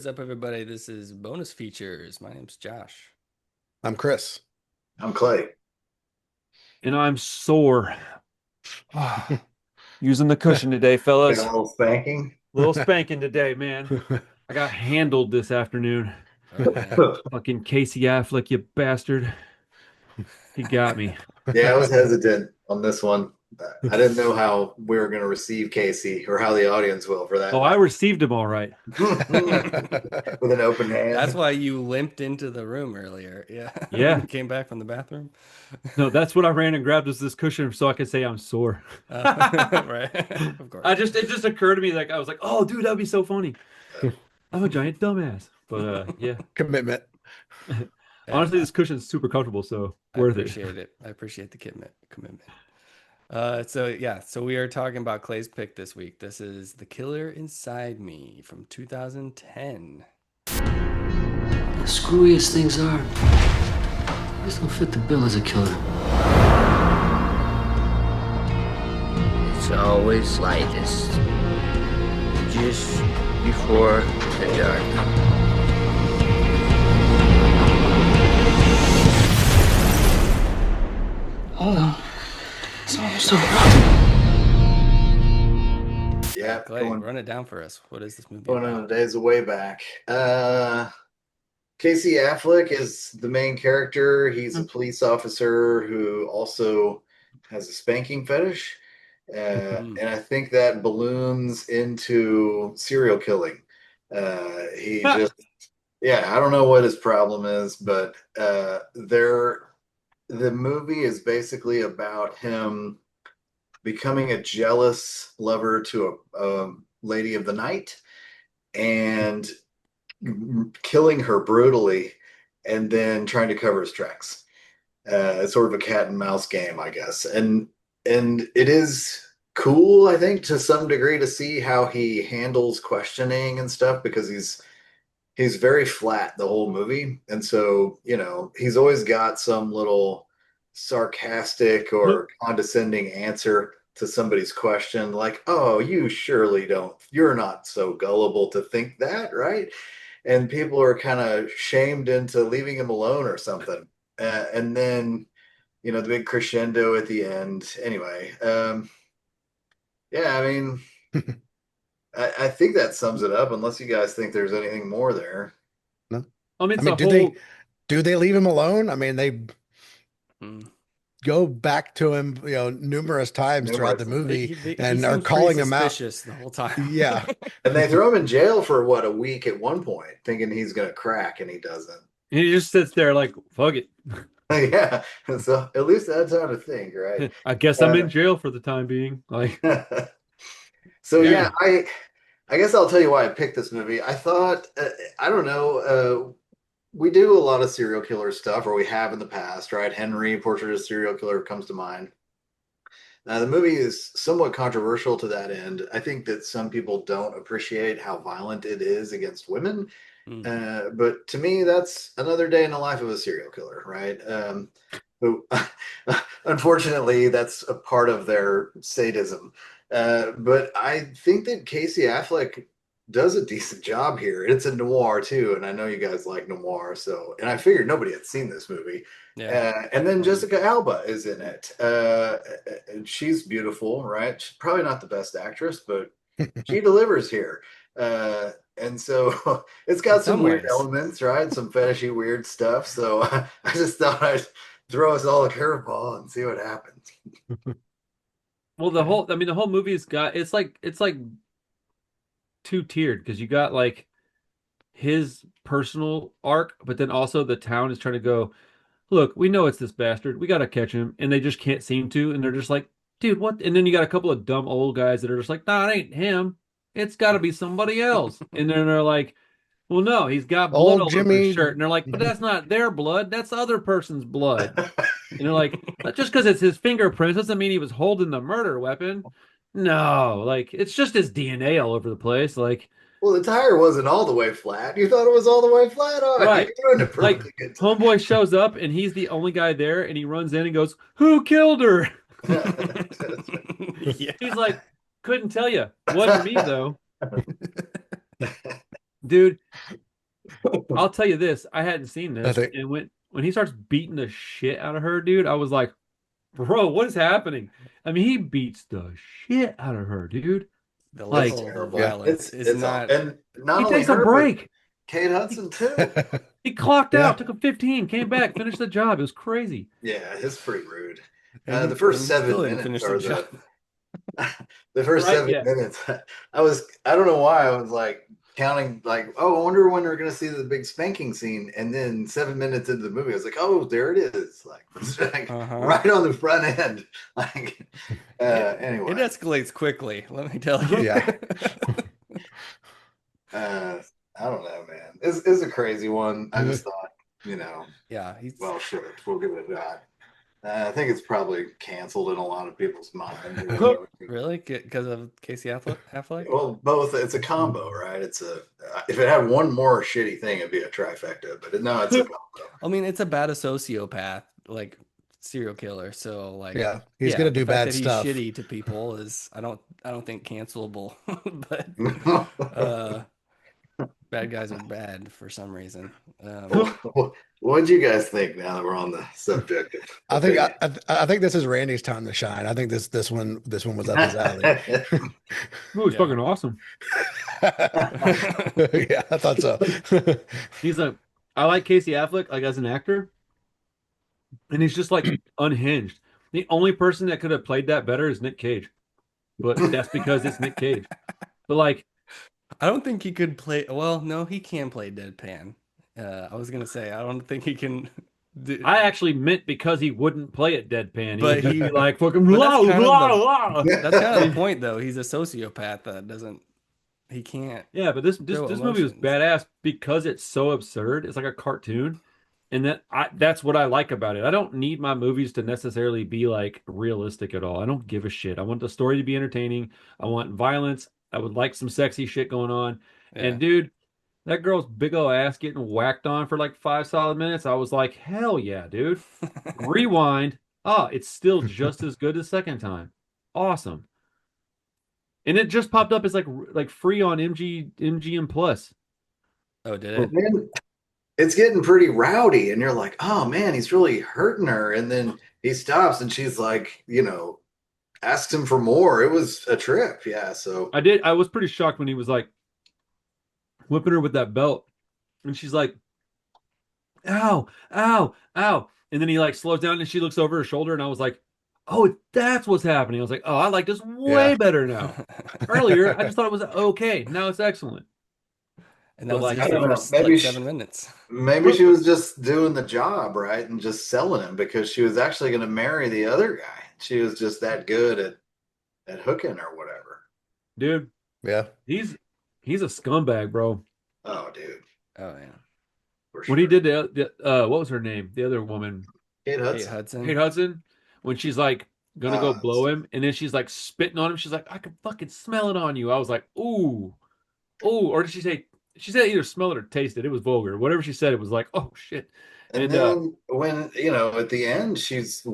is up, everybody? This is Bonus Features. My name's Josh. I'm Chris. I'm Clay. And I'm sore. Using the cushion today, Got a fellas. little spanking. Little spanking today, man. I got handled this afternoon. Oh, man. Fucking Casey Affleck, you bastard. He got me. Yeah, I was hesitant on this one. I didn't know how we were going to receive Casey or how the audience will for that. Oh, I received him all right. With an open hand. That's why you limped into the room earlier. Yeah. Yeah. You came back from the bathroom. No, that's what I ran and grabbed was this cushion so I could say I'm sore. Right. Of course. It just occurred to me I was like, oh, dude, that'd be so funny. I'm a giant dumbass. But yeah. Commitment. Honestly, this cushion's super comfortable, so worth it. I appreciate the commitment. So we are talking about Clay's pick this week. This is The Killer Inside Me from 2010. The screwiest things are, these don't fit the bill as a killer. It's always lightest, just before the dark. Hold on. It's almost over. Yeah, Clay, run it down for us. What is this movie going about? on the days of way back. Casey Affleck is the main character. He's a police officer who also has a spanking fetish. And I think that balloons into serial killing. He just, yeah, I don't know what his problem is, but the movie is basically about him becoming a jealous lover to a lady of the night and killing her brutally and then trying to cover his tracks. It's sort of a cat and mouse game, I guess. And it is cool, I think, to some degree to see how he handles questioning and stuff because he's very flat the whole movie. And so, he's always got some little sarcastic or condescending answer to somebody's question, like, oh, you're not so gullible to think that, right? And people are kind of shamed into leaving him alone or something. And then, the big crescendo at the end. Anyway, yeah, I mean, I think that sums it up, unless you guys think there's anything more there. No. I mean, do they leave him alone? I mean, they Hmm. go back to him, numerous times throughout the movie and are seems calling pretty him out. suspicious the whole time. Yeah. And they throw him in jail for a week at one point, thinking he's going to crack, and he doesn't. And he just sits there like, fuck it. Yeah. So at least that's how to think, right? I guess I'm in jail for the time being. Like, So yeah, I guess I'll tell you why I picked this movie. I thought, I don't know, we do a lot of serial killer stuff, or we have in the past, right? Henry, Portrait of a Serial Killer, comes to mind. The movie is somewhat controversial to that end. I think that some people don't appreciate how violent it is against women. But to me, that's another day in the life of a serial killer, right? Unfortunately, that's a part of their sadism. But I think that Casey Affleck does a decent job here. It's a noir too, and I know you guys like noir, and I figured nobody had seen this movie. Yeah. And then Jessica Alba is in it. She's beautiful, right? She's probably not the best actress, but she delivers here. And so it's got some weird elements, right? Some fetishy weird stuff. So I just thought I'd throw us all a curveball and see what happens. well, the whole movie's got it's like two-tiered because you got like his personal arc, but then also the town is trying to go, look, we know it's this bastard, we gotta catch him, and they just can't seem to, and they're just like, dude, what? And then you got a couple of dumb old guys that are just like, nah, it ain't him, it's got to be somebody else. And then they're like, well, no, he's got blood Old all over Jimmy. his shirt, and they're like, but that's not their blood, that's the other person's blood. And they're like, just because it's his fingerprints doesn't mean he was holding the murder weapon. No, like, it's just his DNA all over the place. Like, well, the tire wasn't all the way flat. You thought it was all the way flat? Oh, right. You're doing it Like, perfectly good time. homeboy shows up and he's the only guy there, and he runs in and goes, who killed her? Yeah. He's like, couldn't tell you. Wasn't me, though. Dude, I'll tell you this. I hadn't seen I this. think And when he starts beating the shit out of her, dude, I was like, bro, what is happening? I mean, he beats the shit out of her, dude. The It's Like, level of yeah. violence is It's all, not. and not he only takes a her, but break. Kate He, Hudson too. he clocked Yeah. out, took a 15, came back, finished the job. It was crazy. Yeah, it's pretty rude. And The first he still 7 didn't minutes finish the are job. the first Right? 7 Yeah. minutes. I don't know why I was like counting, like, oh, I wonder when we're gonna see the big spanking scene. And then 7 minutes into the movie, I was like, oh, there it is. Like Uh-huh. right on the front end. Like It anyway. escalates quickly, let me tell you. Yeah. I don't know, man. It's a crazy one. I just thought, Yeah, he's well, sure, we'll give it a shot. I think it's probably canceled in a lot of people's minds. really because of Casey Affleck. Well, both. It's a combo, right? It's a if it had one more shitty thing, it'd be a trifecta. But no, it's a combo. I mean, it's about a sociopath, like serial killer. So, like, Yeah. He's yeah, gonna the do fact bad that he's stuff. shitty to people is, I don't think cancelable. But uh, bad guys are bad for some reason. What'd you guys think? Now that we're on the subject of I think opinion. I think this is Randy's time to shine. I think this one was up his alley. It was Yeah. fucking awesome. Yeah, I thought so. I like Casey Affleck, like as an actor, and he's just like unhinged. The only person that could have played that better is Nick Cage, but that's because it's Nick Cage. But like, I don't think he could play. Well, no, he can play deadpan. I was gonna say I don't think he can. I actually meant because he wouldn't play it deadpan. He But would just he, be like fucking but blah blah blah. that's kind of the point, though. He's a sociopath that doesn't. He can't Yeah, but this show this movie was emotions. badass because it's so absurd. It's like a cartoon, and that's what I like about it. I don't need my movies to necessarily be like realistic at all. I don't give a shit. I want the story to be entertaining. I want violence. I would like some sexy shit going on. Yeah. And dude, that girl's big ol' ass getting whacked on for like 5 solid minutes. I was like, hell yeah, dude. Rewind. Ah, it's still just as good the second time. Awesome. And it just popped up as like free on MGM Plus. Oh, did But it? then it's getting pretty rowdy, and you're like, oh man, he's really hurting her. And then he stops, and she's like, asks him for more. It was a trip, yeah. So I was pretty shocked when he was like whipping her with that belt, and she's like, ow, ow, ow. And then he like slows down and she looks over her shoulder, and I was like, oh, that's what's happening. I was like, oh, I like this way Yeah. better now. Earlier, I just thought it was okay. Now it's excellent. And that But was like, I just the don't know. first like 7 minutes. Maybe she was just doing the job, right, and just selling him because she was actually going to marry the other guy. She was just that good at hooking or whatever. dude, Yeah. he's a scumbag, bro. Oh, dude, Oh yeah, for When he sure. did what was her name? The other woman, Kate Kate Hudson. Hudson. Kate Hudson, when she's like gonna go Oh, blow him, and then she's like spitting on him. She's like, I can fucking smell it on you. I was like, ooh, ooh. Or did she say? She said either smell it or taste it. It was vulgar. Whatever she said, it was like, oh shit. And And then when at the end, she's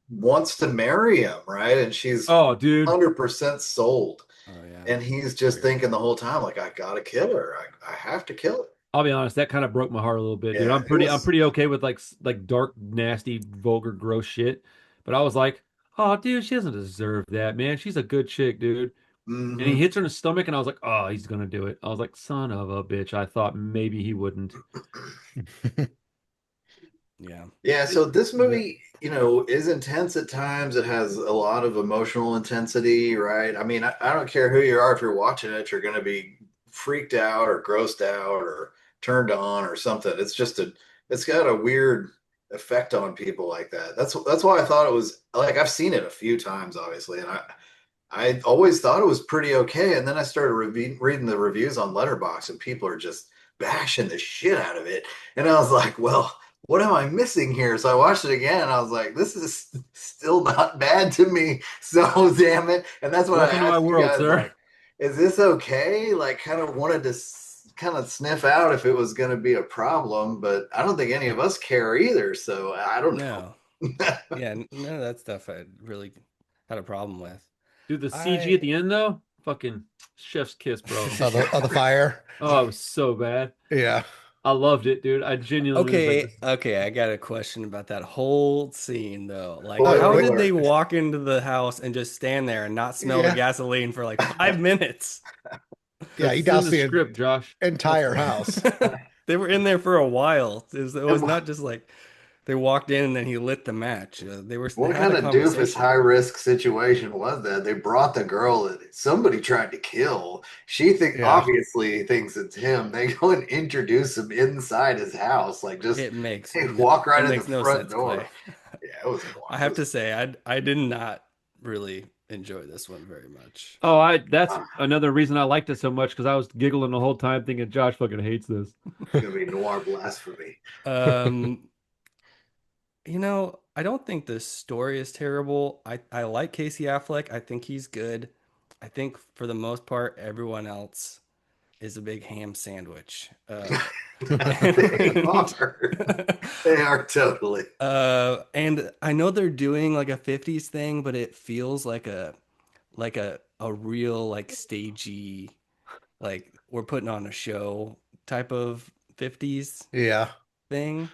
wants to marry him, right, and she's oh, dude, 100% sold, Oh yeah. and he's just thinking the whole time, like, I gotta kill her. I have to kill her. I'll be honest, that kind of broke my heart a little bit, dude. Yeah, I'm pretty okay with like dark, nasty, vulgar, gross shit. But I was like, oh, dude, she doesn't deserve that, man. She's a good chick, dude. And he Mhm. hits her in the stomach, and I was like, oh, he's gonna do it. I was like, son of a bitch. I thought maybe he wouldn't. Yeah. Yeah, so this movie, is intense at times. It has a lot of emotional intensity, right? I mean, I don't care who you are, if you're watching it, you're going to be freaked out or grossed out or turned on or something. It's got a weird effect on people like that. That's why I thought it was like I've seen it a few times, obviously, and I always thought it was pretty okay. And then I started reading the reviews on Letterboxd, and people are just bashing the shit out of it. And I was like, well, what am I missing here? So I watched it again, and I was like, this is still not bad to me. So damn it. And that's what I Welcome to my asked you world, guys, sir. like, is this okay? Like, kind of wanted to kind of sniff out if it was going to be a problem, but I don't think any of us care either. So I don't know. No. Yeah. None of that stuff I really had a problem with. Dude, the CG I at the end though, fucking chef's kiss, bro. Of the fire. Oh, it was so bad. Yeah. I loved it, dude. I genuinely was like, Okay, okay, I got a question about that whole scene though. Like, Spoiler how did they alert. walk into the house and just stand there and not smell the Yeah. gasoline for like 5 minutes? Yeah, that's he in doused the the script, Josh. entire house. They were in there for a while. It was not just like they walked in and then he lit the match. They What had kind a of doofus conversation. high risk situation was that? They brought the girl that somebody tried to kill. Yeah. Obviously thinks it's him. They go and introduce him inside his house, like just It makes hey, no, walk right it in the makes no front sense, door. Clay. Yeah, it was I wild. have to say, I did not really enjoy this one very much. Oh, that's another reason I liked it so much because I was giggling the whole time thinking Josh fucking hates this. It's gonna be noir blasphemy. Um, I don't think the story is terrible. I like Casey Affleck. I think he's good. I think for the most part, everyone else is a big ham sandwich. They And, are. They are totally. and I know they're doing like a 50s thing, but it feels like a real like stagey, like we're putting on a show type of 50s Yeah. thing.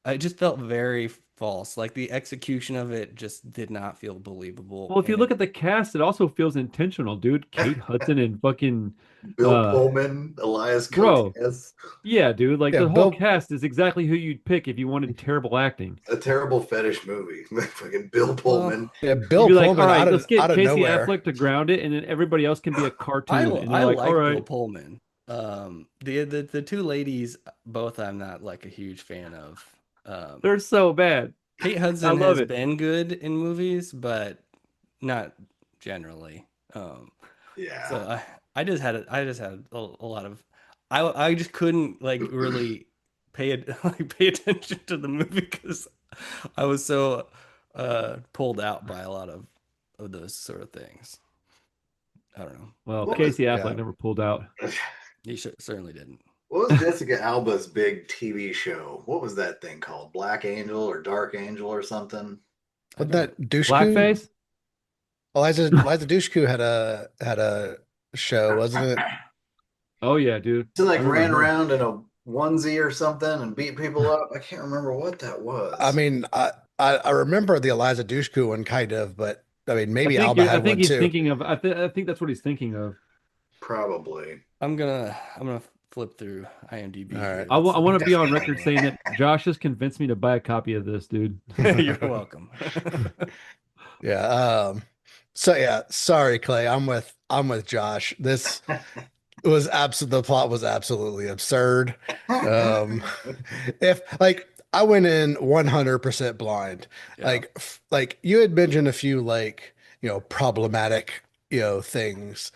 It just felt very false. Like the execution of it just did not feel believable. Well, if you And look at the cast, it also feels intentional, dude. Kate Hudson and fucking Bill uh Pullman, Elias bro. Koteas, Yeah, dude. Like Yeah, the whole Bill. cast is exactly who you'd pick if you wanted terrible acting. a terrible fetish movie. Fucking Bill well, Pullman. Yeah, You'd Bill be like, all Pullman right, let's get out of Casey nowhere. Affleck to ground it, and then everybody else can be a cartoon. And I you're like, all like Bill right, Pullman. The two ladies, both I'm not like a huge fan of. they're so bad. Kate I Hudson love has it. been good in movies, but not generally. So Yeah. I just had a lot of I just couldn't like really pay attention to the movie because I was so pulled out by a lot of those sort of things. I don't know. Well, What was Casey Affleck Yeah. never pulled out. He certainly didn't. what was Jessica Alba's big TV show? What was that thing called? Black Angel or Dark Angel or something? I Wasn't don't. that Dushku? Blackface? Eliza Dushku had a show, wasn't it? Oh yeah, dude. She I like remember ran her. around in a onesie or something and beat people up. I can't remember what that I was. mean, I remember the Eliza Dushku one kind of, but I mean, maybe Alba I had think one he's too. thinking of. I think that's what he's thinking of. Probably. I'm gonna flip through IMDb All here. right. I want to be on record saying that Josh has convinced me to buy a copy of this, dude. You're welcome. Yeah. So yeah, sorry, Clay. I'm with Josh. This was the plot was absolutely absurd. Um, if like I went in 100% blind, Yeah. like you had mentioned a few like problematic things,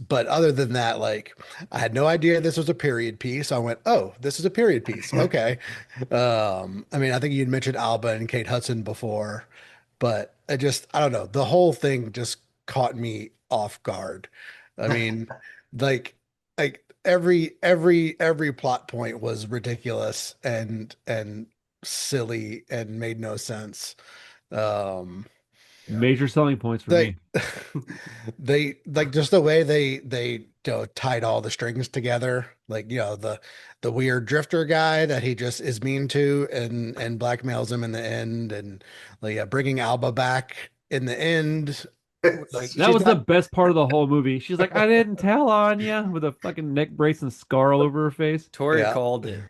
but other than that, like I had no idea this was a period piece. I went, oh, this is a period piece. Okay. I mean, I think you'd mentioned Alba and Kate Hudson before, but I don't know. The whole thing just caught me off guard. I mean, like, every plot point was ridiculous and silly and made no sense. Um, Major selling points for they me. they like just the way they tied all the strings together, like the weird drifter guy that he just is mean to and blackmails him in the end, and like bringing Alba back in the end, like That she's was the not. best part of the whole movie. She's like, I didn't tell on you with a fucking neck brace and scar all over her face. Tori Yeah. called it.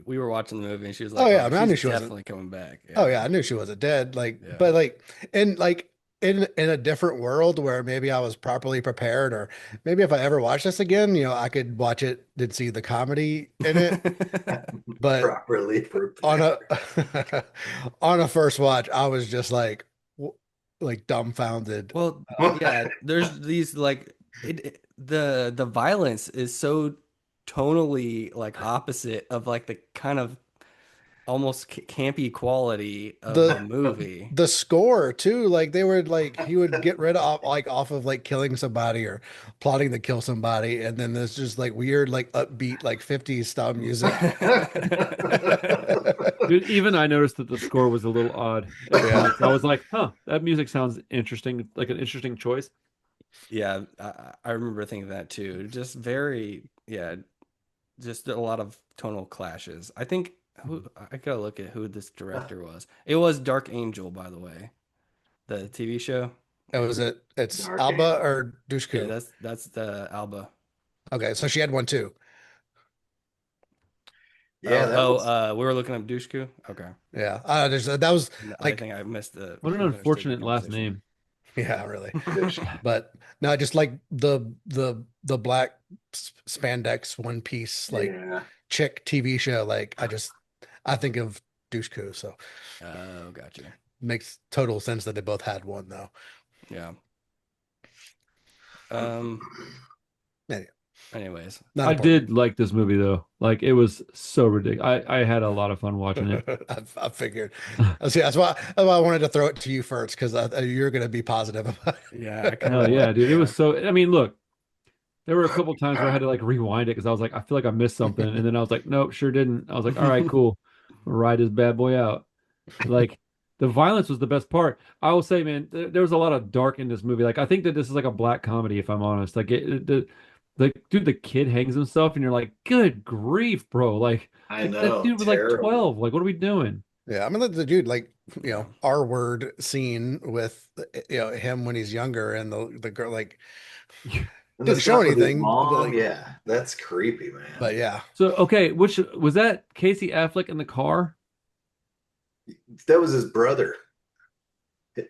We were watching the movie and she was Oh like, yeah, "Oh, I mean, I knew she's she wasn't. definitely coming back." Oh yeah, I knew she wasn't dead. Like, Yeah. but like in a different world where maybe I was properly prepared, or maybe if I ever watch this again, I could watch it and see the comedy in it. But Properly on prepared. a on a first watch, I was just like dumbfounded. Well, yeah, there's these like the violence is so tonally like opposite of like the kind of almost campy quality of the The movie. the score too, like they were like he would get rid of like off of like killing somebody or plotting to kill somebody, and then there's just like weird like upbeat like 50s style music. Dude, even I noticed that the score was a little odd at Yeah. points. I was like, huh, that music sounds interesting, like an interesting choice. Yeah, I remember thinking that too. Just very, yeah, just a lot of tonal clashes. I think who I gotta look at who this director was. It was Dark Angel, by the way, the TV show. Oh, is it? It's Dark Alba Angel. or Yeah, Dushku? that's the Alba. Okay, so she had one too. Yeah, that was. We were looking up Dushku. Okay, Yeah, that was I like, think I missed the What an misunderstood the unfortunate last conversation. name. yeah, really. Dish. But no, just like the black spandex one piece like Yeah. chick TV show. Like I think of Dushku, so Oh, gotcha. makes total sense that they both had one though. Yeah. Um. Yeah, Anyways, not I important. did like this movie though. Like it was so ridiculous. I had a lot of fun watching it. I figured. See, that's why I wanted to throw it to you first because you're going to be positive about yeah, I kind Hell of yeah, want. dude. It Yeah. was so I mean, look, there were a couple times where I had to like rewind it because I was like, I feel like I missed something. And then I was like, nope, sure didn't. I was like, all right, cool. Ride this bad boy out. Like the violence was the best part. I will say, man, there was a lot of dark in this movie. Like I think that this is like a black comedy, if I'm honest. Like the dude, the kid hangs himself, and you're like, good grief, bro. Like I that know, dude was like terrible. 12. Like, what are we doing? Yeah, I mean the dude like Yeah. R word scene with him when he's younger and the girl like And the didn't show stuff with his anything, but mom, like yeah, that's creepy, man. but yeah. So okay, which was that Casey Affleck in the car? That was his brother.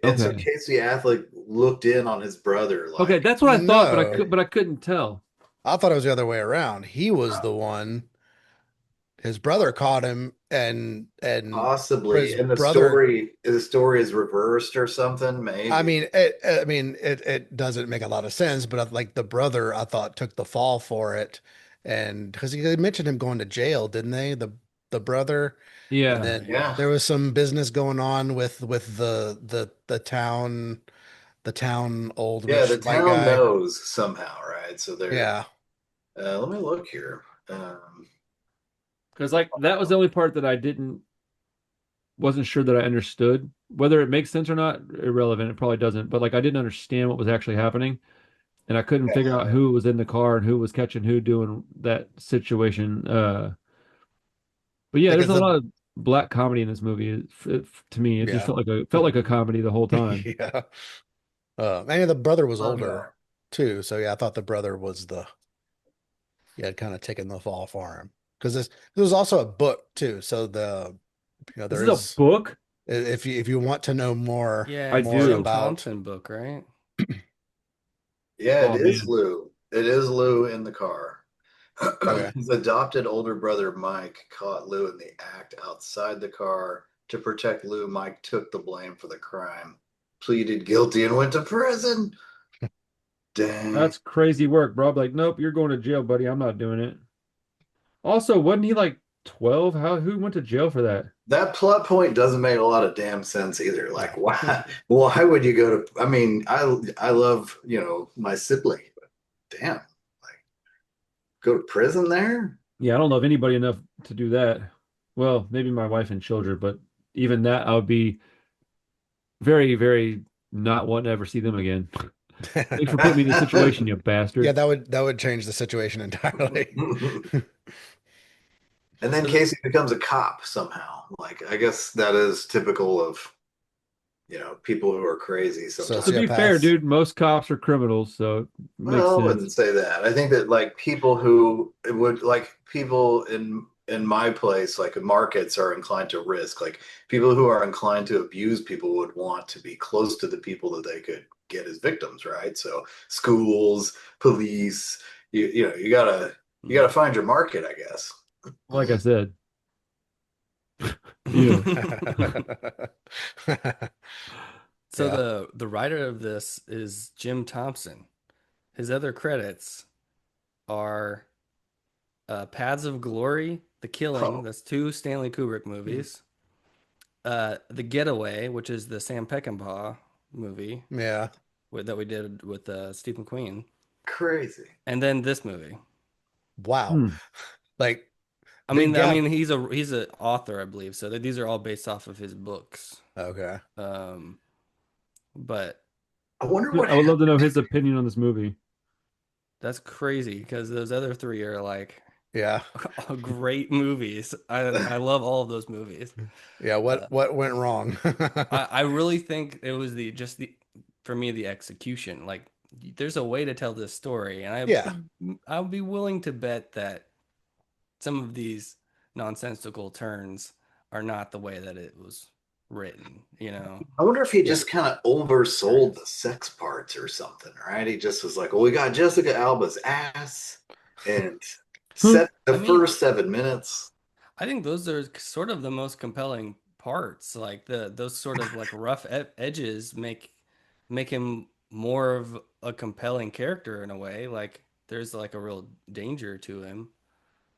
And so Okay. Casey Affleck looked in on his brother, Okay, like, that's what I thought, but No, I couldn't tell. I thought it was the other way around. He was the one. His brother caught him, and possibly. his And brother. the story is reversed or something, maybe. It doesn't make a lot of sense, but like the brother, I thought took the fall for it, and because they mentioned him going to jail, didn't they? The brother, and Yeah. then Yeah. there was some business going on with the town old Yeah, rich the white town guy. knows somehow, right? So they're, Yeah, let me look here. Because like that was the only part that I didn't wasn't sure that I understood. Whether it makes sense or not, irrelevant. It probably doesn't. But like I didn't understand what was actually happening. And I couldn't figure out who was in the car and who was catching who doing that situation. But yeah, there's because a the lot of black comedy in this movie. To me, it just yeah felt like a comedy the whole time. yeah. And the brother was Oh, yeah. older too, so yeah, I thought the brother was the kind of taken the fall for him because this was also a book too. So This there is a is book. if you want to know more Yeah, I it's a more Jim do. about Thompson book, right? Yeah, it Oh is man. Lou. It is Lou in the car. okay His adopted older brother Mike caught Lou in the act outside the car. To protect Lou, Mike took the blame for the crime, pleaded guilty, and went to prison. Dang. That's crazy work, bro. I'm like, nope, you're going to jail, buddy. I'm not doing it. Also, wasn't he like 12? Who went to jail for that? That plot point doesn't make a lot of damn sense either. no Like, why would you go to, I mean, I love, my sibling, but damn, like, go to prison there? Yeah, I don't love anybody enough to do that. Well, maybe my wife and children, but even that, I would be very, very not wanting to ever see them again. Thanks for putting me in this situation, you yeah, bastard. that would change the situation entirely. And then Casey becomes a cop somehow. Like, I guess that is typical of, people who are crazy To sometimes. be fair, Sociopaths. dude, most cops are criminals, so it makes Well, I sense. wouldn't say that. I think that like people who it would like people in my place, like markets are inclined to risk. Like people who are inclined to abuse people would want to be close to the people that they could get as victims, right? So schools, police, you gotta find your market, I guess. Like I said, yeah. So Yeah. the writer of this is Jim Thompson. His other credits are Paths of Glory, The Killing, Oh, that's two Stanley Kubrick movies. The Getaway, which is the Sam Peckinpah movie Yeah. that we did with Steve McQueen, crazy. and then this movie. Wow. Hmm. Like I big mean, gap. he's an author, I believe. So these are all based off of his books. Okay. Um, but I wonder what I would love to know happened. his opinion on this movie. That's crazy because those other three are like Yeah. great movies. I love all of those movies. Yeah. Uh, What went wrong? I really think it was the for me the execution. Like there's a way to tell this story, and Yeah. I would be willing to bet that some of these nonsensical turns are not the way that it was written, you know? I wonder if he Yeah. just kind of oversold the sex parts or something, right? He just was like, well, we got Jessica Alba's ass and set the I mean, first 7 minutes. I think those are sort of the most compelling parts. Like those sort of like rough edges make him more of a compelling character in a way. Like there's like a real danger to him.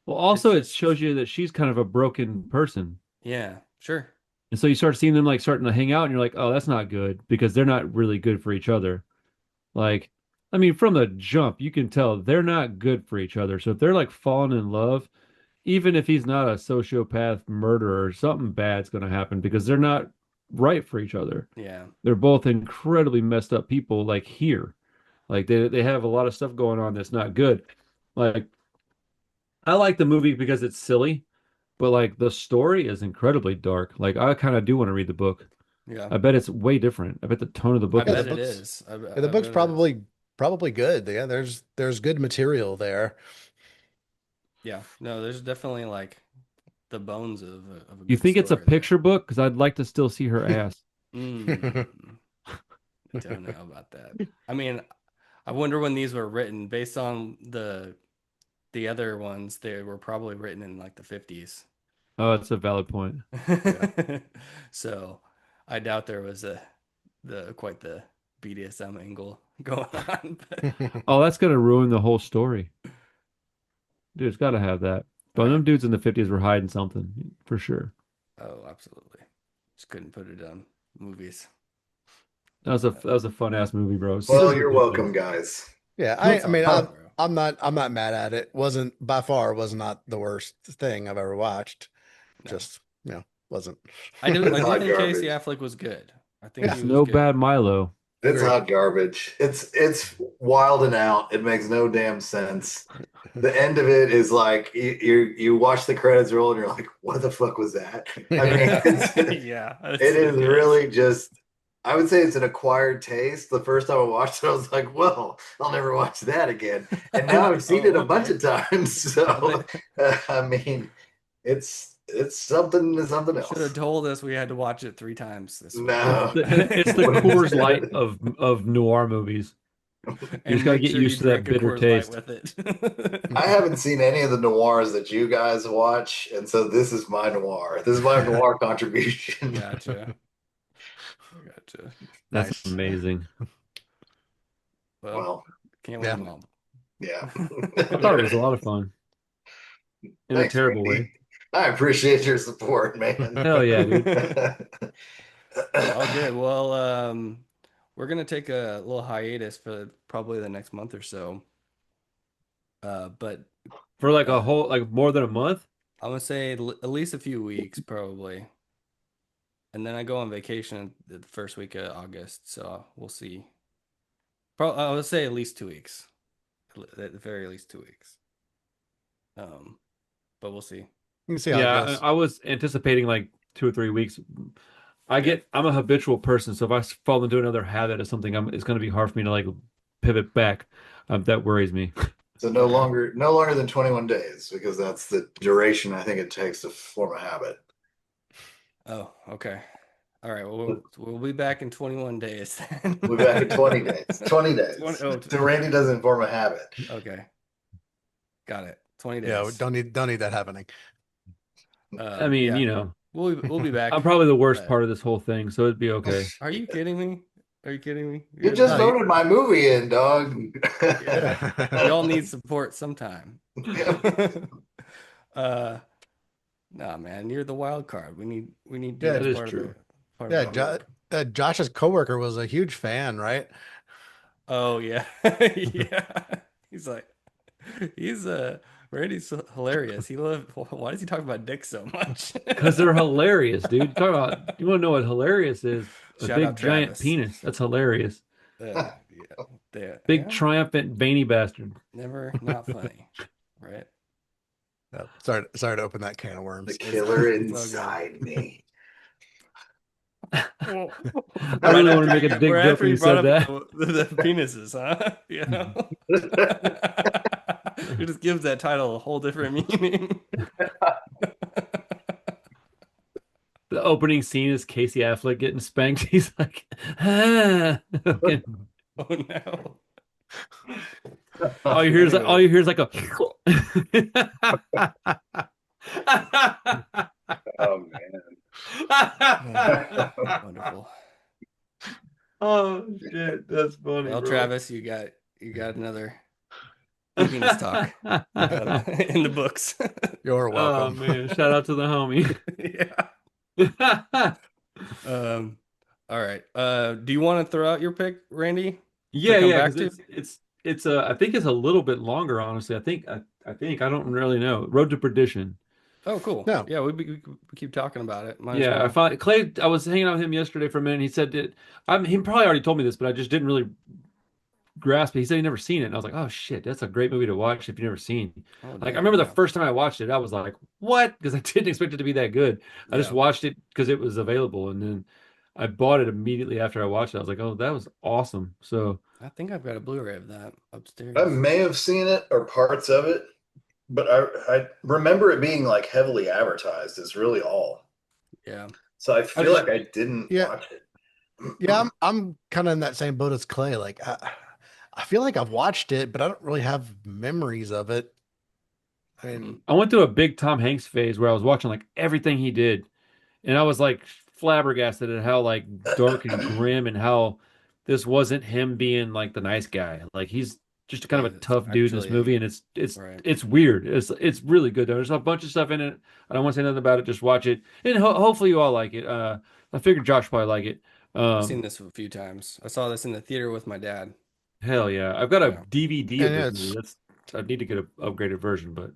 Well, also It's it shows you that she's kind of a broken person. yeah, sure. And so you start seeing them like starting to hang out and you're like, oh, that's not good because they're not really good for each other. Like, I mean, from the jump, you can tell they're not good for each other. So if they're like falling in love, even if he's not a sociopath murderer, something bad's going to happen because they're not right for each other. Yeah. They're both incredibly messed up people, like here. Like they have a lot of stuff going on that's not good. Like I like the movie because it's silly, but like the story is incredibly dark. Like I kind of do want to read the book. Yeah. I bet it's way different. I bet the tone of the I book Yeah, is the bet it book's is. yeah, the I book's bet it is. probably good. Yeah, there's good material there. Yeah. No, there's definitely like the bones of a You good think it's a story there. picture book? Because I'd like to still see her ass. Mm, I don't know about that. I mean, I wonder when these were written. Based on the other ones, they were probably written in like the 50s. Oh, that's a valid point. Yeah. So I doubt there was the quite the BDSM angle going on. But Oh, that's gonna ruin the whole story. Dude, it's gotta have that. But right. them dudes in the 50s were hiding something for sure. Oh, absolutely. Just couldn't put it on movies. That was a fun ass movie, bro. Well, Such a you're good movie. welcome, guys. Yeah, It's I all mean good, bro. I'm not mad at it. Wasn't by far was not the worst thing I've ever watched. No. Just, wasn't. I It's do hot think Casey garbage. Affleck was good. I think Yeah, he It's was no good. bad Milo. It's agree. hot garbage. It's wild and out. It makes no damn sense. The end of it is like you watch the credits roll and you're like, what the fuck was that? I mean, Yeah, it it is is. really just. I would say it's an acquired taste. The first time I watched it, I was like, well, I'll never watch that again. And now I've seen it Oh, a bunch okay. of times. So I mean, it's something You should have else. told us we had to watch it 3 times this week. It's No. it's the Coors Light of noir movies. You just And gotta make get sure you used to that drink a bitter Coors Light taste. with it. I haven't seen any of the noirs that you guys watch, and so this is my noir. This is my noir contribution. Gotcha. Gotcha. That's Nice. amazing. Well, Well, can't win Yeah. them all. yeah. I thought it was a lot of fun in a Thanks, terrible way. Randy. I appreciate your support, man. Hell yeah, dude. All good. Well, we're gonna take a little hiatus for probably the next month or so. But For like a whole, like more than a month. I'm gonna say at least a few weeks, probably. And then I go on vacation the first week of August, so we'll see. Probably I would say at least 2 weeks, at the very least 2 weeks. But we'll see. You can see how it Yeah, goes. I was anticipating like 2 or 3 weeks. I'm a habitual person, so if I fall into another habit or something, it's going to be hard for me to like pivot back. That worries me. So no longer than 21 days, because that's the duration I think it takes to form a habit. Oh, okay. All right. Well, we'll be back in 21 days then. We'll be back in 20 days. 20 days. 20 So Randy doesn't form a habit. okay. Got it. 20 Yeah, days. don't need that happening. I mean, Yeah. you know, We'll be back. I'm probably the worst but- part of this whole thing, so it'd be okay. Are you kidding me? Are you kidding me? You just No, voted my movie in, dog. Yeah. We all need support sometime. uh nah, man, you're the wild card. We need you Yeah, as that is part true. of the part Yeah, of the group. Josh's coworker was a huge fan, right? Oh yeah. Yeah. He's like Randy's hilarious. Why does he talk about dick so much? Because they're hilarious, dude. You want to know what hilarious is? A Shout big out giant Travis. penis. That's hilarious. Yeah, they, Big yeah, triumphant veiny bastard. never not funny, right? Sorry to open that can of The worms. killer It's all good. inside me. Well, I really wanted to make a dick right joke after when you you brought said up that. the penises, huh? You know, it just gives that title a whole different meaning. The opening scene is Casey Affleck getting spanked. He's like, ah. Okay. Oh no! All Anyway, you hear is like a. Oh man. wonderful. Oh shit, that's funny, Well, bro. Travis, you got another penis talk in the books. You're Oh welcome. man, shout out to the homie. Yeah. Um. All right. Do you want to throw out your pick, Randy, to Yeah, come yeah, back because to? it's I think it's a little bit longer, honestly. I think I don't really know. Road to Perdition. Oh, cool. No. Yeah, we keep talking about it. Might as Yeah, I well. found Clay. I was hanging out with him yesterday for a minute. And he said that he probably already told me this, but I just didn't really grasp it. He said he'd never seen it, and I was like, oh shit, that's a great movie to watch if you've never seen. Oh, Like I dang. remember the Yeah. first time I watched it, I was like, what? Because I didn't expect it to be that good. I just Yeah. watched it because it was available, and then I bought it immediately after I watched it. I was like, oh, that was awesome. So I think I've got a Blu-ray of that I upstairs. may have seen it or parts of it, but I remember it being like heavily advertised is really all. Yeah. So I I feel just like I didn't Yeah. watch it. Yeah, I'm kind of in that same boat as Clay. Like I feel like I've watched it, but I don't really have memories of it. I mean, I went through a big Tom Hanks phase where I was watching like everything he did, and I was like flabbergasted at how like dark and grim and how this wasn't him being like the nice guy. Like he's just kind of a It's tough dude in this actually movie, and right. it's weird. It's really good though. There's a bunch of stuff in it. I don't want to say nothing about it. Just watch it, and hopefully you all like it. I figured Josh probably like it. I've seen this a few times. I saw this in the theater with my dad. Hell yeah, I've got a Yeah. DVD of and this yeah, movie. I need to get an upgraded version, but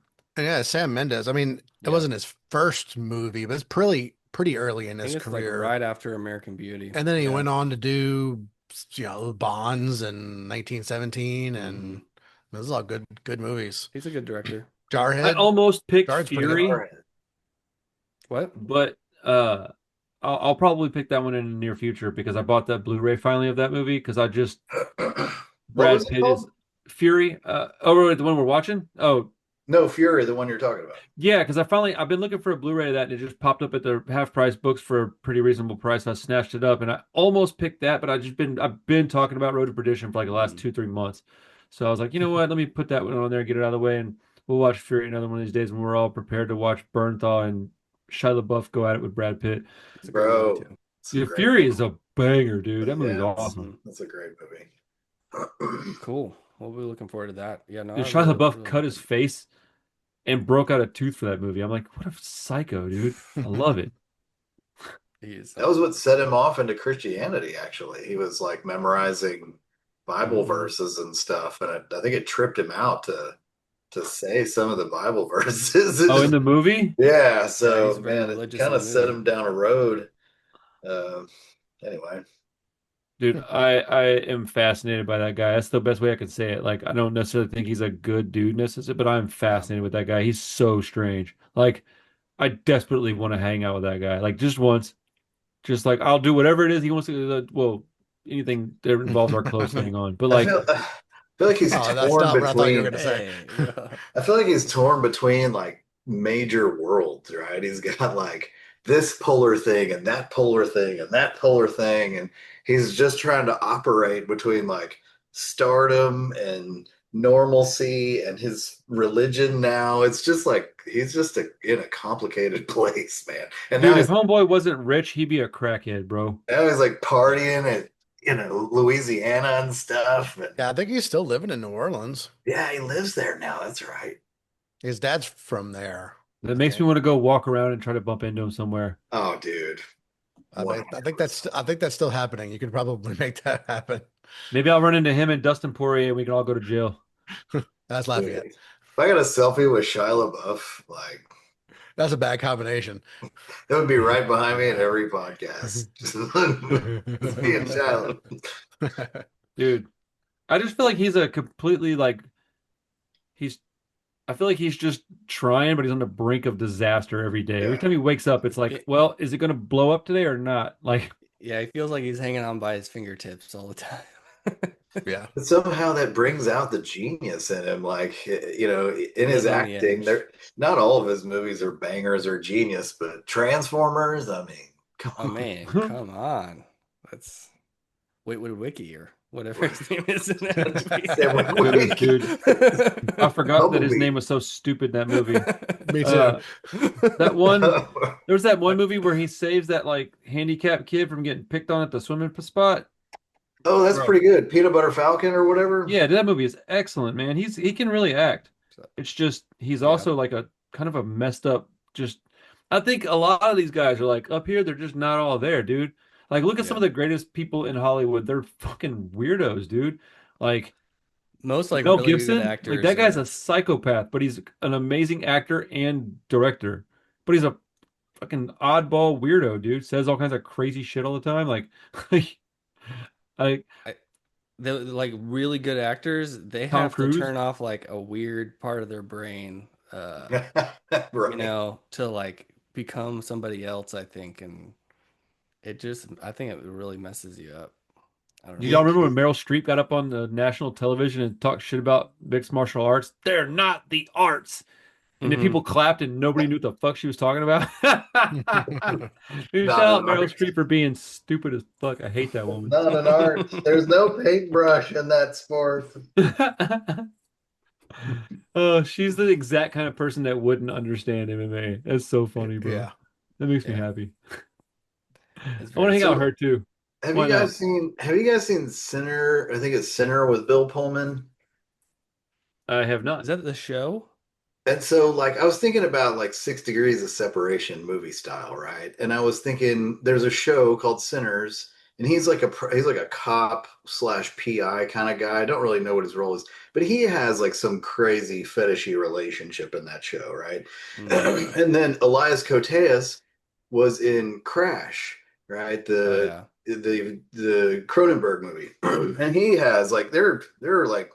Sam Mendes. I mean, it Yeah. wasn't his first movie, but it's pretty early in I his think it's like career. right after American Beauty. And then he Yeah. went on to do, Bonds in 1917, and Mhm. those are all good movies. He's a good director. I Jarhead. almost picked Jarhead's pretty good. Fury. What? But I'll probably pick that one in the near future because I bought that Blu-ray finally of that movie because I just What Brad was it Pitt is called? Fury. Oh, the one we're watching. Oh, No, Fury, the one you're talking about. yeah, because I've been looking for a Blu-ray of that and it just popped up at the half price books for a pretty reasonable price. I snatched it up and I almost picked that, but I've been talking about Road to Perdition for like the last 2-3 months. So I was like, you know what? Let me put that one on there, get it out of the way, and we'll watch Fury another one of these days when we're all prepared to watch Bernthal and Shia LaBeouf go at it with Brad Pitt. It's a great movie Bro, too. it's a Yeah, great Fury movie. is a banger, dude. That movie's Yeah, awesome. that's a great movie. Cool. We'll be looking forward to that. Yeah, no, Dude, I Shia really, LaBeouf really cut like his it. face and broke out a tooth for that movie. I'm like, what a psycho, dude. I love it. He is. That was what set him off into Christianity, actually. He was like memorizing Bible Mhm. verses and stuff, and I think it tripped him out to say some of the Bible verses. Oh, in the movie? Yeah, Yeah, so he's very man, it religious kind in of the set movie. him down a road. Uh, anyway, Dude, I am fascinated by that guy. That's the best way I can say it. Like, I don't necessarily think he's a good dude necessarily, but I'm fascinated with that guy. He's so strange. Like, I desperately want to hang out with that guy. Like, just once. Just like, I'll do whatever it is he wants to do. Well, anything that involves our clothes staying on. But like, I feel like he's Oh, that's torn not what I thought you were between. gonna say. Hey, yeah. I feel like he's torn between like major worlds, right? He's got like this polar thing and that polar thing and that polar thing, and he's just trying to operate between like stardom and normalcy and his religion now. It's just like he's just in a complicated place, man. And dude, if Homeboy wasn't rich, he'd be a crackhead, bro. now he's like partying at Louisiana and stuff. And Yeah, I think he's still living in New Orleans. yeah, he lives there now. That's right. His dad's from there. That makes me want to go walk around and try to bump into him somewhere. Oh, dude. I think that's still happening. You could probably make that happen. Maybe I'll run into him and Dustin Poirier and we can all go to jail. That's Dude, Lafayette. if I got a selfie with Shia LaBeouf, like That's a bad combination. it would be right behind me at every podcast. Just me and Shia LaBeouf. Dude, I just feel like he's a completely like he's I feel like he's just trying, but he's on the brink of disaster every day. Every Yeah. time he wakes up, it's like, well, is it going to blow up today or not? Like, Yeah, he feels like he's hanging on by his fingertips all the time. Yeah. But somehow that brings out the genius in him. Like, in his Lives on the acting, edge. not all of his movies are bangers or genius, but Transformers, I mean, come Oh on. man, come on. That's Witwood Wiki or whatever his name is in that dude, I movie. forgot that his Bumblebee. name was so stupid in that movie. Me too. Uh, that one, there was that one movie where he saves that like handicapped kid from getting picked on at the swimming spot. Oh, that's Bro. pretty good. Peanut Butter Falcon or whatever. Yeah, that movie is excellent, man. He can really act. It's just he's Yeah. also like a kind of a messed up. Just I think a lot of these guys are like up here. They're just not all there, dude. Like look at some Yeah. of the greatest people in Hollywood. They're fucking weirdos, dude. Like Most like Mel really good Gibson, like actors that guy's are a psychopath, but he's an amazing actor and director. But he's a fucking oddball weirdo, dude. Says all kinds of crazy shit all the time. Like, like I, the like really good actors, they Tom have to Cruise. turn off like a weird part of their brain, Right. to like become somebody else, I think. And I think it really messes you up. I don't Do know. y'all remember when Meryl Streep got up on the national television and talked shit about mixed martial arts? They're not the arts. And then Mhm. people clapped and nobody knew what the fuck she was talking about. Dude, Not shout out an Meryl art. Streep for being stupid as fuck. I hate that woman. Not an art. There's no paintbrush in that sport. Oh, she's the exact kind of person that wouldn't understand MMA. That's so funny, bro. Yeah. That makes me Yeah. happy. It's I want to very hang out with So her too. have Why you not? guys seen Sinner? I think it's Sinner with Bill Pullman. I have Is not. that the show? And so, like, I was thinking about like 6 Degrees of Separation movie style, right? And I was thinking there's a show called Sinners, and he's like a cop slash PI kind of guy. I don't really know what his role is, but he has like some crazy fetishy relationship in that show, right? Mm. And then Elias Koteas was in Crash, right? Oh yeah. The Cronenberg movie, and he has like they're like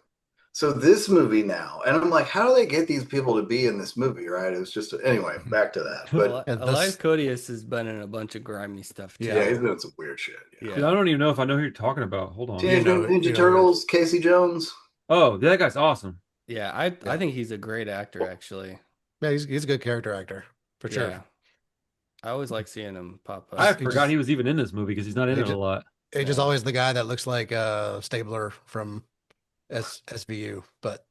so this movie now, and I'm like, how do they get these people to be in this movie, right? It was just anyway, back to that. But And Elias this, Codius has been in a bunch of grimy stuff too. Yeah. yeah, he's doing some weird shit. Yeah. Dude, I don't even know if I know who you're talking about. Hold on. Teenage Mutant you Ninja know, Turtles, Casey Jones. Oh, that guy's awesome. Yeah, I Yeah. think he's a great actor actually. yeah, he's a good character actor for sure. Yeah. I always like seeing him pop I up. He forgot just- he was even in this movie because he's not in he it a just- lot. Age is Yeah. always the guy that looks like Stabler from SVU, but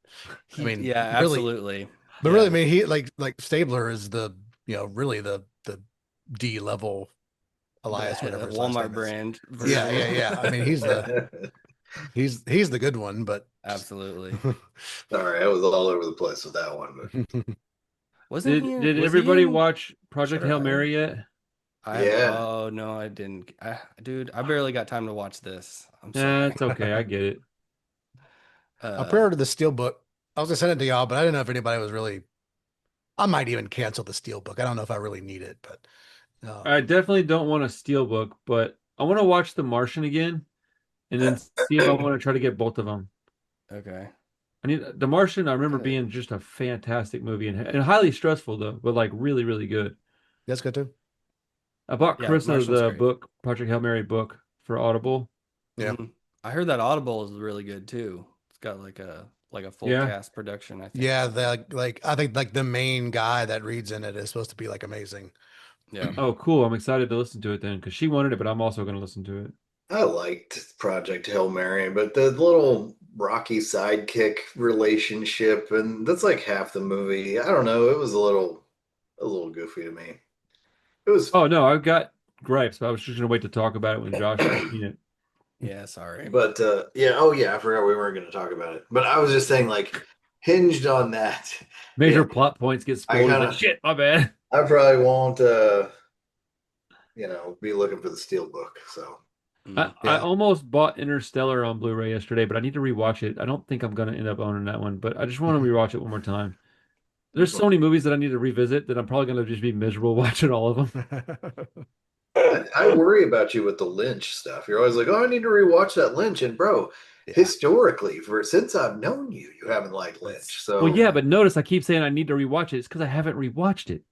I mean, Yeah, really, absolutely. but Yeah. really, I mean, he like Stabler is the really the D level Elias, The whatever his last Walmart name is. brand Yeah, version. yeah. I mean, he's the good one, but Absolutely. Sorry, I was all over the place with that one. But Wasn't Did he? did Was he everybody in watch Project Shutter Hail Island? Mary yet? Yeah. Oh no, I didn't. Dude, I barely got time to watch this. I'm Nah, sorry. it's okay. I get it. I pre-ordered the Steelbook. I was gonna send it to y'all, but I didn't know if anybody was really. I might even cancel the Steelbook. I don't know if I really need it, but I definitely don't want a steelbook, but I want to watch The Martian again and then see if I want to try to get both of them. Okay. I need The Martian. I remember Okay. being just a fantastic movie and highly stressful though, but like really, really good. that's good too. I bought Yeah, Chris Martian's the great. book, Project Hail Mary book for Audible. Yeah. Mhm. I heard that Audible is really good too. It's got like a full Yeah. cast production, I think. Yeah, like I think like the main guy that reads in it is supposed to be like amazing. Yeah. Oh, cool. I'm excited to listen to it then because she wanted it, but I'm also going to listen to it. I liked Project Hail Mary, but the little Rocky sidekick relationship, and that's like half the movie. I don't know. It was a little goofy to me. It was Oh, no, I've got gripes, but I was just going to wait to talk about it when Josh has seen it. Yeah, sorry. But yeah, oh yeah, I forgot we weren't going to talk about it. But I was just saying, like, hinged on that. Major Yeah. plot points get I spoiled. kinda- Like, shit, my bad. I probably won't, be looking for the Steelbook. So I Yeah. almost bought Interstellar on Blu-ray yesterday, but I need to rewatch it. I don't think I'm going to end up owning that one, but I just want to rewatch it one more time. There's so many movies that I need to revisit that I'm probably going to just be miserable watching all of them. I worry about you with the Lynch stuff. You're always like, oh, I need to rewatch that Lynch. And bro, Yeah. historically, for since I've known you, you haven't liked Lynch. Well, So yeah, but notice I keep saying I need to rewatch it. It's because I haven't rewatched it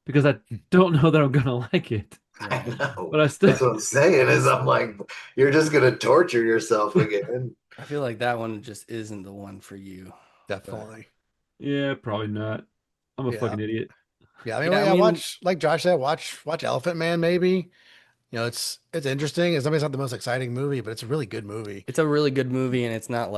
because I don't know that I'm gonna like it. I Right. know. But I still, That's what I'm saying is I'm like, you're just gonna torture yourself again. I feel like that one just isn't the one for you. But Definitely. yeah, probably not. I'm a Yeah. fucking idiot. Yeah. I mean, yeah, well, I yeah, mean, watch, like Josh said, watch Elephant Man, maybe. You know, it's interesting. It's maybe not the most exciting movie, but it's a really good movie. it's a really good movie, and it's not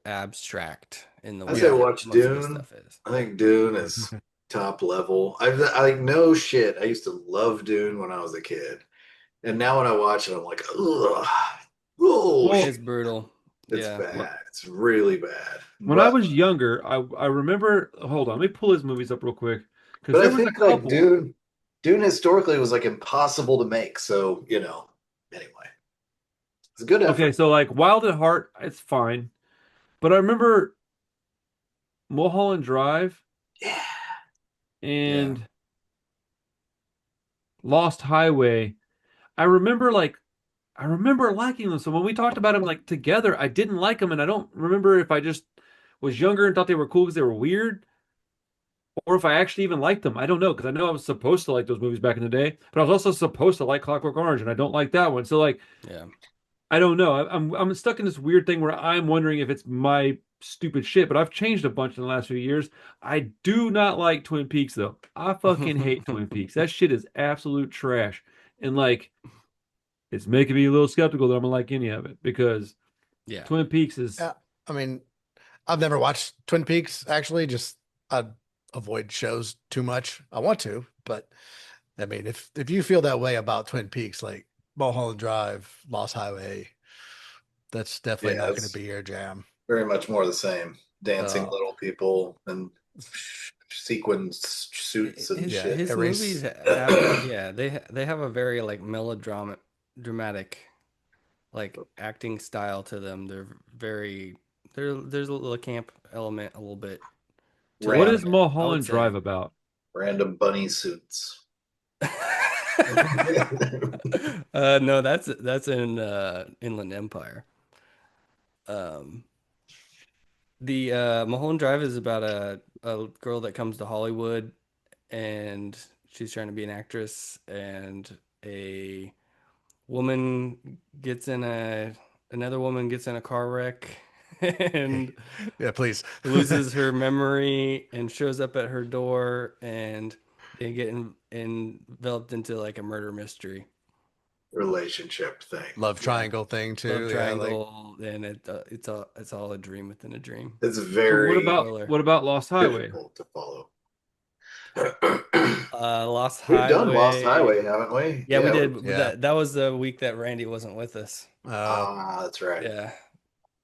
abstract in the I say way Yeah. that watch most of his Dune. stuff is. I think Dune is top level. I like no shit. I used to love Dune when I was a kid, and now when I watch it, I'm like, ugh, oh Well, shit, It's brutal. it's Yeah. bad. It's really bad. when I But was younger, I remember. Hold on, let me pull his movies up real quick because but I there was a think like couple. Dune historically was like impossible to make. So anyway, it's a good Okay, effort. so like Wild at Heart, it's fine, but I remember Mulholland Drive Yeah, Yeah. and Lost Highway. I remember like I remember liking them. So when we talked about them like together, I didn't like them, and I don't remember if I just was younger and thought they were cool because they were weird, or if I actually even liked them. I don't know because I know I was supposed to like those movies back in the day, but I was also supposed to like Clockwork Orange, and I don't like that one. So like Yeah. I don't know. I'm stuck in this weird thing where I'm wondering if it's my stupid shit, but I've changed a bunch in the last few years. I do not like Twin Peaks though. I fucking hate Twin Peaks. That shit is absolute trash. And like it's making me a little skeptical that I'm gonna like any of it because Yeah. Twin Peaks is Yeah. I mean, I've never watched Twin Peaks actually. Just I avoid shows too much. I want to, but I mean, if you feel that way about Twin Peaks, like Mulholland Drive, Lost Highway, that's definitely yeah, not going to it's be your jam. very much more the same. Dancing Uh, little people and sequins suits and his Yeah, shit. his movies erase. have yeah, they have a very like dramatic like acting style to them. They're very there's a little camp element a little bit to what them, is Random, I would Mulholland say. Drive about? random bunny suits. No, that's in Inland Empire. Um, the Mulholland Drive is about a girl that comes to Hollywood and she's trying to be an actress, and a woman gets in a another woman gets in a car wreck and Yeah, please. loses her memory and shows up at her door, and they get enveloped into like a murder mystery, Relationship thing. Love yeah, triangle thing love too. Yeah, like triangle, and it's all a dream within a dream. It's So very Spoiler. what about Lost Highway? difficult to follow. Lost We've done Lost Highway. Highway, haven't we? Yeah, we Yeah. did. But yeah. that was the week that Randy wasn't with us. That's right. Yeah,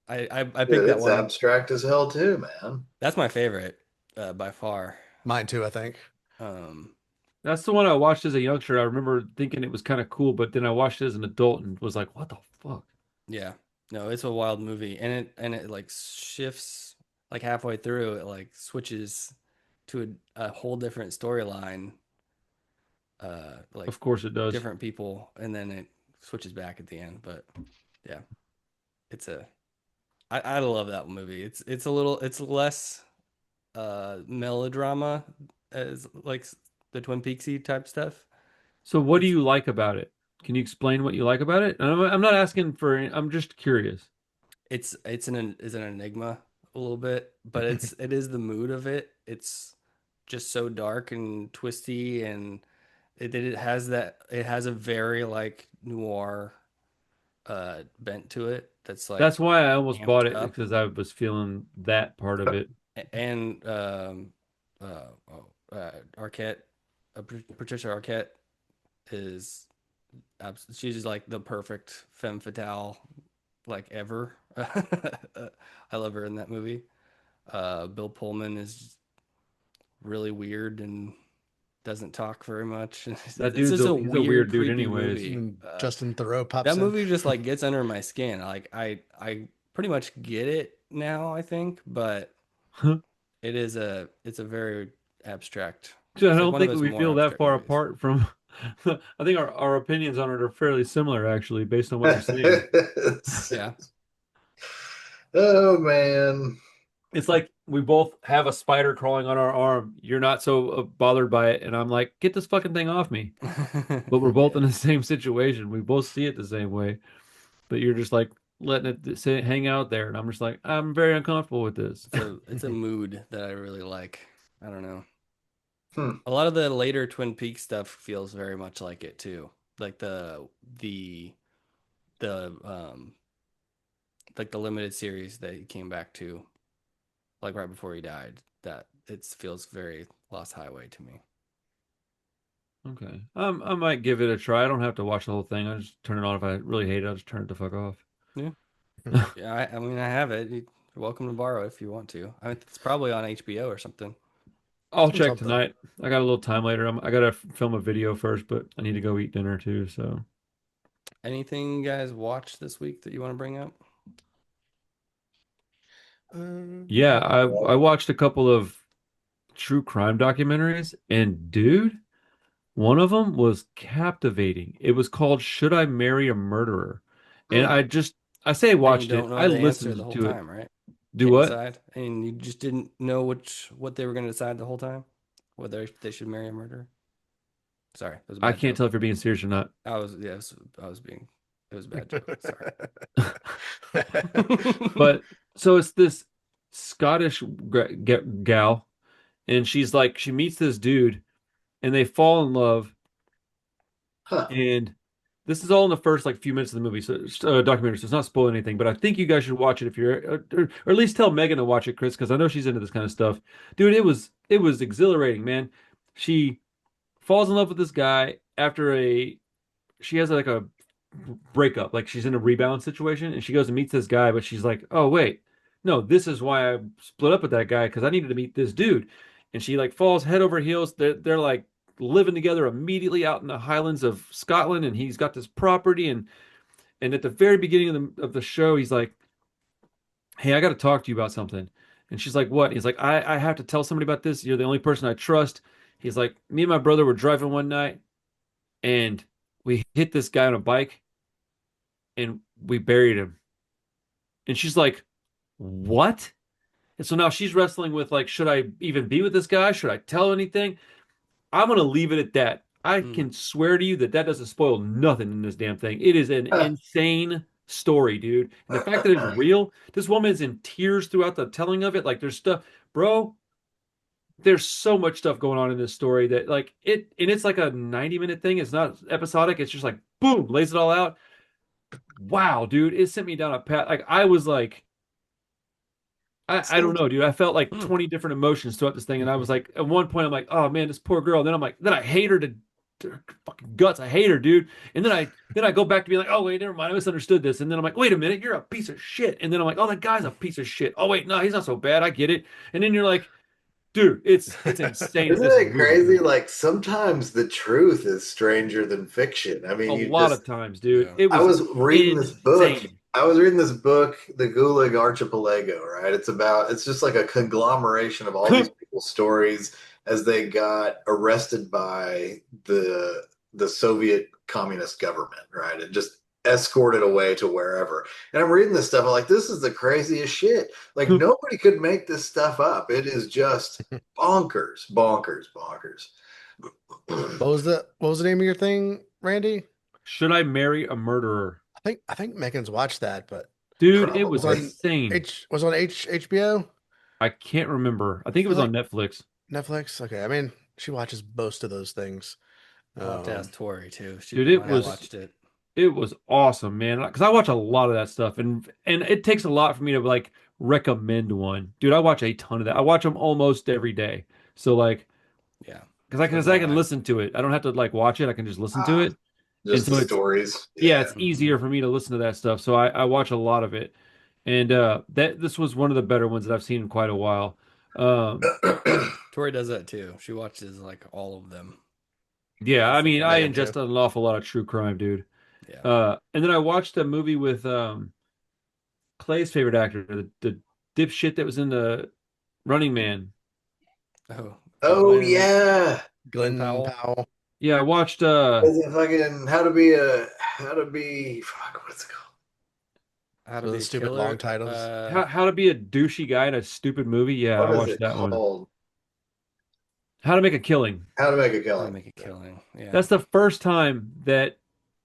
I Yeah, picked that it's one. abstract as hell too, man. That's my favorite by far. Mine too, I think. Um, That's the one I watched as a youngster. I remember thinking it was kind of cool, but then I watched it as an adult and was like, what the fuck? yeah, no, it's a wild movie, and it like shifts like halfway through. It like switches to a whole different storyline, like Of course it does. different people, and then it switches back at the end. But yeah, it's a I love that movie. It's less melodrama as like the Twin Peaksy type stuff. So what do It's you like about it? Can you explain what you like about it? And I'm not asking for, I'm just curious. it's an enigma a little bit, but it is the mood of it. It's just so dark and twisty, and it has a very like noir bent to it that's like That's why I almost bought amped it up. because I was feeling that part of it. And Arquette, Patricia Arquette is she's like the perfect femme fatale like ever. I love her in that movie. Bill Pullman is really weird and doesn't talk very much. That It's just a he's a weird weird, dude creepy anyways. movie. And Justin Thoreau That pops in. movie just like gets under my skin. Like I pretty much get it now, I think, but it's a very abstract. So I It's like don't one of think his we more feel that abstract far movies. apart from I think our opinions on it are fairly similar actually, based on what you're saying. Yeah. Oh man. It's like we both have a spider crawling on our arm. You're not so bothered by it, and I'm like, get this fucking thing off me. But we're both Yeah. in the same situation. We both see it the same way. But you're just like letting it hang out there, and I'm just like, I'm very uncomfortable with this. It's a mood that I really like. I don't know. Hmm. A lot of the later Twin Peaks stuff feels very much like it too. Like the like the limited series that he came back to like right before he died. That it feels very Lost Highway to me. Okay. I might give it a try. I don't have to watch the whole thing. I just turn it on if I really hate it. I'll just turn it the fuck off. Yeah. Yeah, I mean I have it. You're welcome to borrow if you want to. I mean it's probably on HBO or something. I'll check Something. tonight. I got a little time later. I gotta film a video first, but I need to go eat dinner too. So Anything you guys watched this week that you want to bring up? yeah, Um, I watched a couple of true crime documentaries, and dude, one of them was captivating. It was called "Should I Marry a Murderer?" And Hmm. I say I And you watched it. don't know I the answer the listened whole to it. time, right? Do Can't what? decide. And you just didn't know what they were going to decide the whole time? Whether they should marry a murderer? Sorry, that was a I bad can't joke. tell if you're being serious or not. I was being, it was a bad joke. Sorry. But so it's this Scottish gal, and she's like, she meets this dude, and they fall in love. Huh. And this is all in the first like few minutes of the movie, so it's documentary, so it's not spoiling anything. But I think you guys should watch it if you're, or at least tell Megan to watch it, Chris, because I know she's into this kind of stuff. Dude, it was exhilarating, man. She falls in love with this guy after she has like a breakup, like she's in a rebound situation, and she goes and meets this guy, but she's like, oh wait, no, this is why I split up with that guy because I needed to meet this dude, and she like falls head over heels. They're like living together immediately out in the Highlands of Scotland, and he's got this property, and at the very beginning of the show, he's like, hey, I got to talk to you about something. And she's like, what? He's like, I have to tell somebody about this. You're the only person I trust. He's like, me and my brother were driving one night and we hit this guy on a bike and we buried him. And she's like, what? And so now she's wrestling with like, should I even be with this guy? Should I tell anything? I'm gonna leave it at that. I Mm. can swear to you that that doesn't spoil nothing in this damn thing. It is an insane story, dude. And the fact that it's real, this woman is in tears throughout the telling of it. Like there's stuff, bro. There's so much stuff going on in this story that like and it's like a 90-minute thing. It's not episodic. It's just like boom, lays it all out. Wow, dude, it sent me down a path. Like I was like, I don't Seems know, dude. I felt like Mm. 20 different emotions throughout this thing, and I was like, at one point, I'm like, oh man, this poor girl. And then I'm like, then I hate her to her fucking guts. I hate her, dude. And then I go back to being like, oh wait, never mind, I misunderstood this. And then I'm like, wait a minute, you're a piece of shit. And then I'm like, oh, that guy's a piece of shit. Oh wait, no, he's not so bad. I get it. And then you're like, dude, it's insane that Isn't this is a it movie, crazy? dude. Like sometimes the truth is stranger than fiction. I A mean, you lot just of times, dude. Yeah. It I was was reading this book. insane. I was reading this book, The Gulag Archipelago, right? It's just like a conglomeration of all these people's stories as they got arrested by the Soviet communist government, right? And just escorted away to wherever. And I'm reading this stuff. I'm like, this is the craziest shit. Like nobody could make this stuff up. It is just bonkers, bonkers, bonkers. what was the name of your thing, Randy? Should I marry a murderer? I think Megan's watched that, but Dude, it was was Probably. on insane. HBO, I can't remember. I I think it feel was on like Netflix. Netflix. Okay, I mean she watches most of those things. I'll have to Um, ask Tori too. She Dude, might have watched it. it was awesome, man. Because I watch a lot of that stuff, and it takes a lot for me to like recommend one. Dude, I watch a ton of that. I watch them almost every day. So like, Yeah. So because do I can I. listen to it. I don't have to like watch it. I can just listen to Ah, it, and just the so it's stories. yeah, Yeah. it's easier for me to listen to that stuff. So I watch a lot of it, and that this was one of the better ones that I've seen in quite a while. Um, Tori does that too. She watches like all of them. yeah, I That's the mean, kind I of Megan thing. too. ingest an awful lot of true crime, dude. Yeah. And then I watched a movie with Clay's favorite actor, the dipshit that was in the Running Man. Oh, Oh yeah. Glenn Glenn Powell. Powell. Yeah, I watched Is it fucking how to be fuck, what's it called? How to So the Be a stupid long Killer. titles. How to Be a Douchey Guy in a Stupid Movie. Yeah, I What is watched it that one. called? How to Make a Killing. How to Make a How to Killing. Make a Killing. Yeah. That's the first time that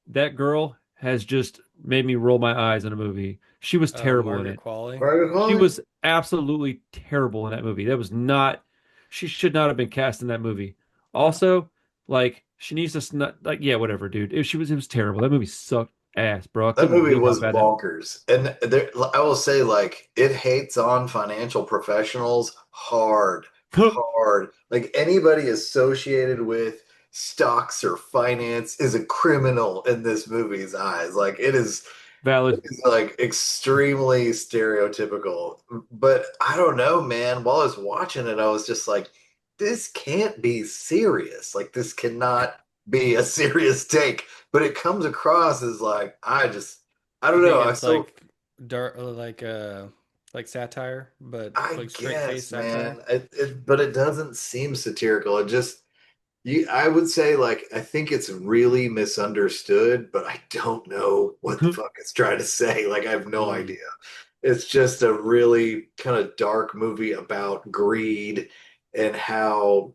that girl has just made me roll my eyes in a movie. She was terrible in Margaret it. Qualley. Margaret She Qualley? was absolutely terrible in that movie. That was not, she should not have been cast in that movie. Also, like, she needs to, like, yeah, whatever, dude. It was terrible. That movie sucked ass, bro. I That couldn't movie believe how was bad that. bonkers. And there, I will say, like, it hates on financial professionals hard, hard. Like, anybody associated with stocks or finance is a criminal in this movie's eyes. Like, Valid. it's like extremely stereotypical. But I don't know, man. While I was watching it, I was just like, this can't be serious. Like, this cannot be a serious take. But it comes across as like, I don't You think know. it's like dark, like satire, but I like straight face guess, satire? man. But it doesn't seem satirical. I would say, like, I think it's really misunderstood, but I don't know what the fuck it's trying to say. Like, I have no Mm. idea. It's just a really kind of dark movie about greed and how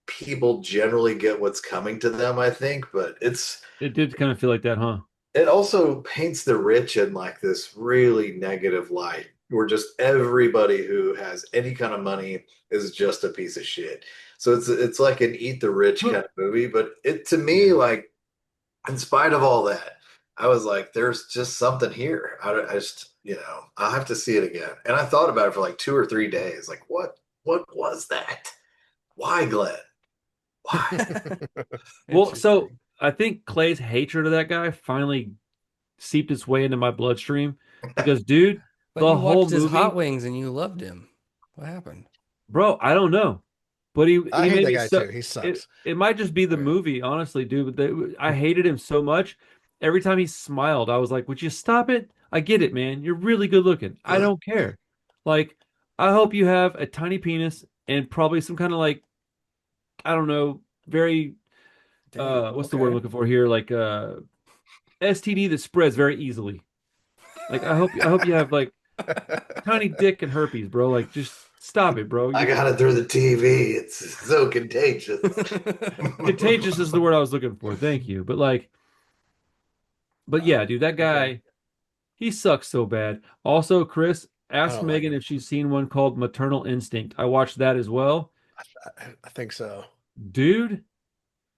people generally get what's coming to them, I think. But It did kind of feel like that, huh? it also paints the rich in like this really negative light where just everybody who has any kind of money is just a piece of shit. So it's like an eat the rich kind of movie, but it to me, like, in spite of all that, I was like, there's just something here. I just, I'll have to see it again. And I thought about it for like 2 or 3 days. Like, what was that? Why, Glenn? Why? Well, so Interesting. I think Clay's hatred of that guy finally seeped its way into my bloodstream because, dude, But the you whole watched his Hot movie, Wings and you loved him. What happened? bro, I don't know, but I he hate made that me guy so. too. He It sucks. it might just be the Right. movie, honestly, dude. But I hated him so much. Every time he smiled, I was like, "Would you stop it? I get it, man. You're really good looking. I don't care. Like, I hope you have a tiny penis and probably some kind of like, I don't know, very Damn. what's the word I'm Okay. looking for here? Like STD that spreads very easily. Like, I hope you have like tiny dick and herpes, bro. Like, just stop it, bro. I You're got it through the TV. It's so contagious. contagious is the word I was looking for. Thank you. But yeah, dude, that Okay. guy, he sucks so bad. Also, Chris, I ask don't like Megan him. if she's seen one called Maternal Instinct. I watched that as well. I think so. Dude,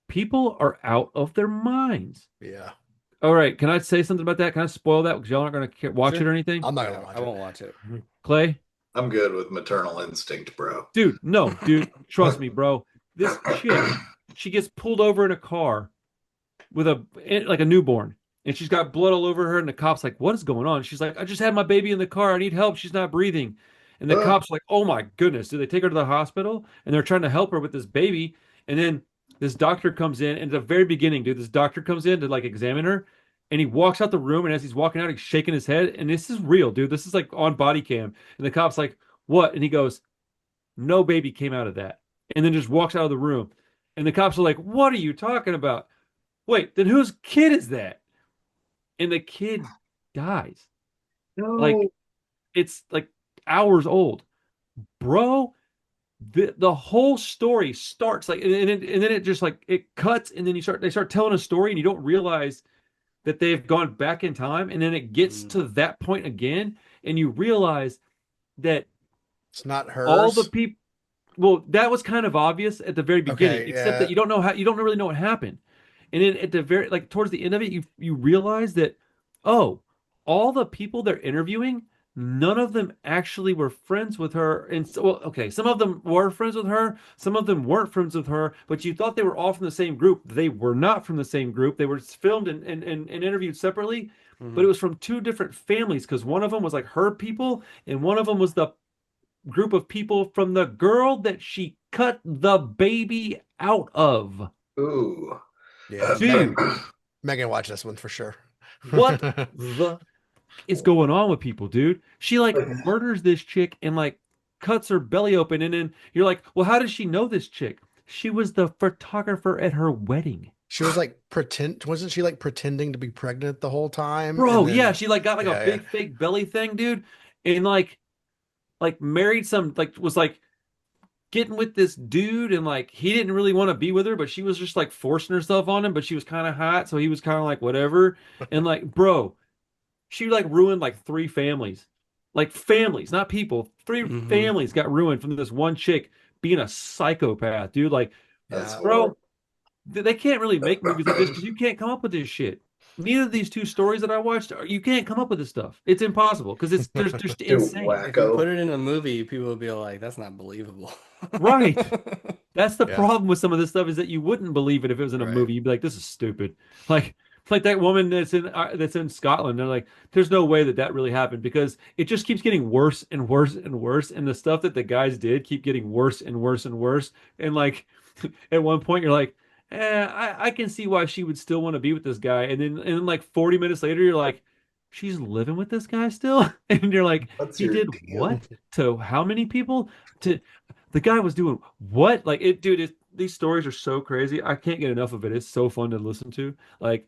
people are out of their minds. Yeah. All right, can I say something about that? Can I spoil that because y'all aren't going to watch it Sure. or anything? I'm not gonna Yeah, I watch it. won't watch it. Clay? I'm good with maternal instinct, bro. Dude, no, dude, trust me, bro. This chick, she gets pulled over in a car with like a newborn, and she's got blood all over her, and the cop's like, "What is going on?" She's like, "I just had my baby in the car. I need help. She's not breathing." And the cop's like, "Oh my goodness!" Do they take her to the hospital? And they're trying to help her with this baby, and then this doctor comes in, and at the very beginning, dude, this doctor comes in to like examine her, and he walks out the room, and as he's walking out, he's shaking his head, and this is real, dude. This is like on body cam, and the cop's like, "What?" And he goes, "No baby came out of that," and then just walks out of the room. And the cops are like, "What are you talking about? Wait, then whose kid is that?" And the kid dies. Like, No. it's like hours old. Bro, the whole story starts like, and then it just like it cuts, and then they start telling a story, and you don't realize that they've gone back in time, and then it gets Mm. to that point again, and you realize that It's not all the hers. people, well, that was kind of obvious at the very beginning, Okay, except that yeah. you don't really know what happened. And then at the very, like, towards the end of it, you realize that, oh, all the people they're interviewing, none of them actually were friends with her. And so, well, okay, some of them were friends with her, some of them weren't friends with her, but you thought they were all from the same group. They were not from the same group. They were filmed and interviewed separately, but it Hmm. was from two different families because one of them was like her people, and one of them was the group of people from the girl that she cut the baby out of. Ooh. Yeah. Dude, Megan watched this one for sure. what the is going on with people, dude? She like murders this chick and like cuts her belly open, and then you're like, well, how does she know this chick? She was the photographer at her wedding. She was like wasn't she like pretending to be pregnant the whole time? And Bro, yeah, then she like got like a yeah, yeah. big fake belly thing, dude, and like married some like was like getting with this dude and like he didn't really want to be with her, but she was just like forcing herself on him, but she was kind of hot, so he was kind of like whatever. And like, bro, she like ruined like three families. Like families, not people. Three Hmm. families got ruined from this one chick being a psychopath, dude. Like, That's Yeah. horrible. bro, they can't really make movies like this because you can't come up with this shit. Neither of these two stories that I watched, you can't come up with this stuff. It's impossible because it's there's just Dude, insane. If you put wacko. it in a movie, people would be like, "That's not believable." Right. That's the Yeah. problem with some of this stuff is that you wouldn't believe it if it was in a Right. movie. You'd be like, "This is stupid." Like, like that woman that's in Scotland. They're like, "There's no way that that really happened," because it just keeps getting worse and worse and worse, and the stuff that the guys did keep getting worse and worse and worse. And like, at one point, you're like, I can see why she would still want to be with this guy," and then like 40 minutes later, you're like, "She's living with this guy still," and you're like, What's "He your did deal? what to how many people?" To the guy was doing what? Like it, dude. These stories are so crazy. I can't get enough of it. It's so fun to listen to. Like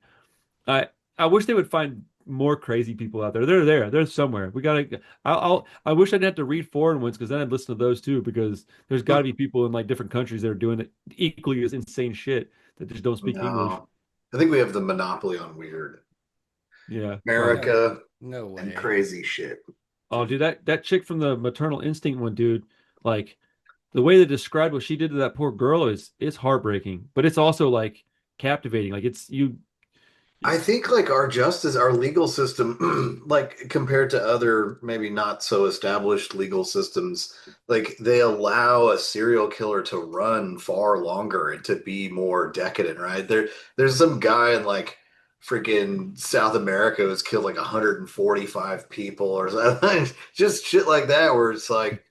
I, I wish they would find more crazy people out there. They're there. They're somewhere. We gotta. I wish I didn't have to read foreign ones because then I'd listen to those too. Because there's got to be people in like different countries that are doing it equally as insane shit that just don't speak English. No. I think we have the monopoly on weird. Yeah, probably. No, America no and way. crazy shit. Oh, dude, that chick from the Maternal Instinct one, dude. Like the way they described what she did to that poor girl is it's heartbreaking, but it's also like captivating. Like it's you. I think like our justice, our legal system, like compared to other maybe not so established legal systems, like they allow a serial killer to run far longer and to be more decadent, right? There's some guy in like freaking South America who's killed like 145 people or something, just shit like that, where it's like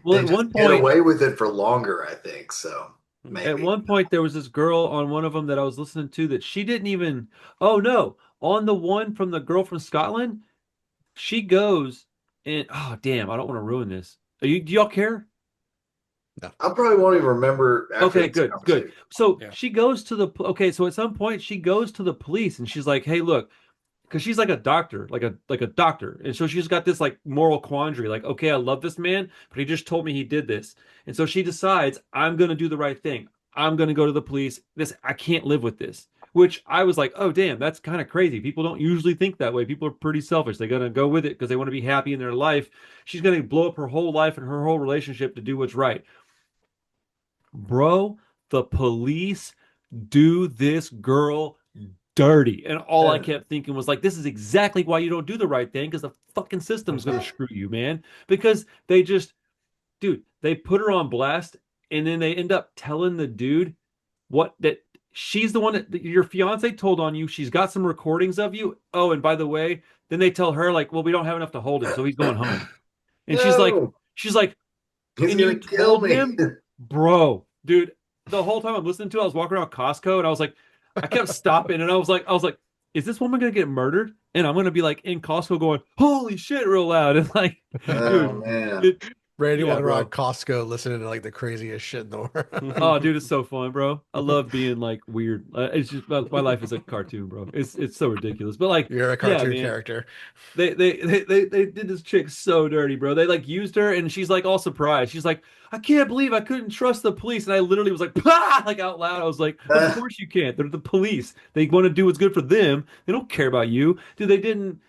Well, they at just one get point, away with it for longer, I think. So at maybe. one point, there was this girl on one of them that I was listening to that she didn't even. Oh no, on the one from the girl from Scotland, she goes and oh damn, I don't want to ruin this. Do y'all care? No. I probably won't even remember after Okay, this good, good. conversation. So Yeah. she goes to the okay. So at some point, she goes to the police and she's like, "Hey, look." Because she's like a doctor, like a doctor, and so she's got this like moral quandary, like, okay, I love this man, but he just told me he did this, and so she decides I'm gonna do the right thing. I'm gonna go to the police. This I can't live with this. Which I was like, oh damn, that's kind of crazy. People don't usually think that way. People are pretty selfish. They're gonna go with it because they want to be happy in their life. She's gonna blow up her whole life and her whole relationship to do what's right. Bro, the police do this girl dirty. And all I kept thinking was like, this is exactly why you don't do the right thing because the fucking system's going to screw you, man. Because they just, dude, they put her on blast and then they end up telling the dude what that she's the one that your fiance told on you. She's got some recordings of you. Oh, and by the way, then they tell her like, well, we don't have enough to hold him, so he's going home. And No, she's like, he's and you gonna kill told me. him, bro, dude, the whole time I'm listening to it, I was walking around Costco and I was like, I kept stopping and I was like, is this woman gonna get murdered? And I'm gonna be like in Costco going, holy shit, real loud. And like, Oh dude, man. it, Randy yeah, walking around bro. Costco listening to like the craziest shit in the world. Oh, dude, it's so fun, bro. I love being like weird. It's just my life is a cartoon, bro. It's so ridiculous. But like, You're a yeah, cartoon man. character. They did this chick so dirty, bro. They like used her and she's like all surprised. She's like, I can't believe I couldn't trust the police. And I literally was like, "Pah!" Like out loud. I was like, of course you can't. They're the police. They want to do what's good for them. They don't care about you. Dude, they didn't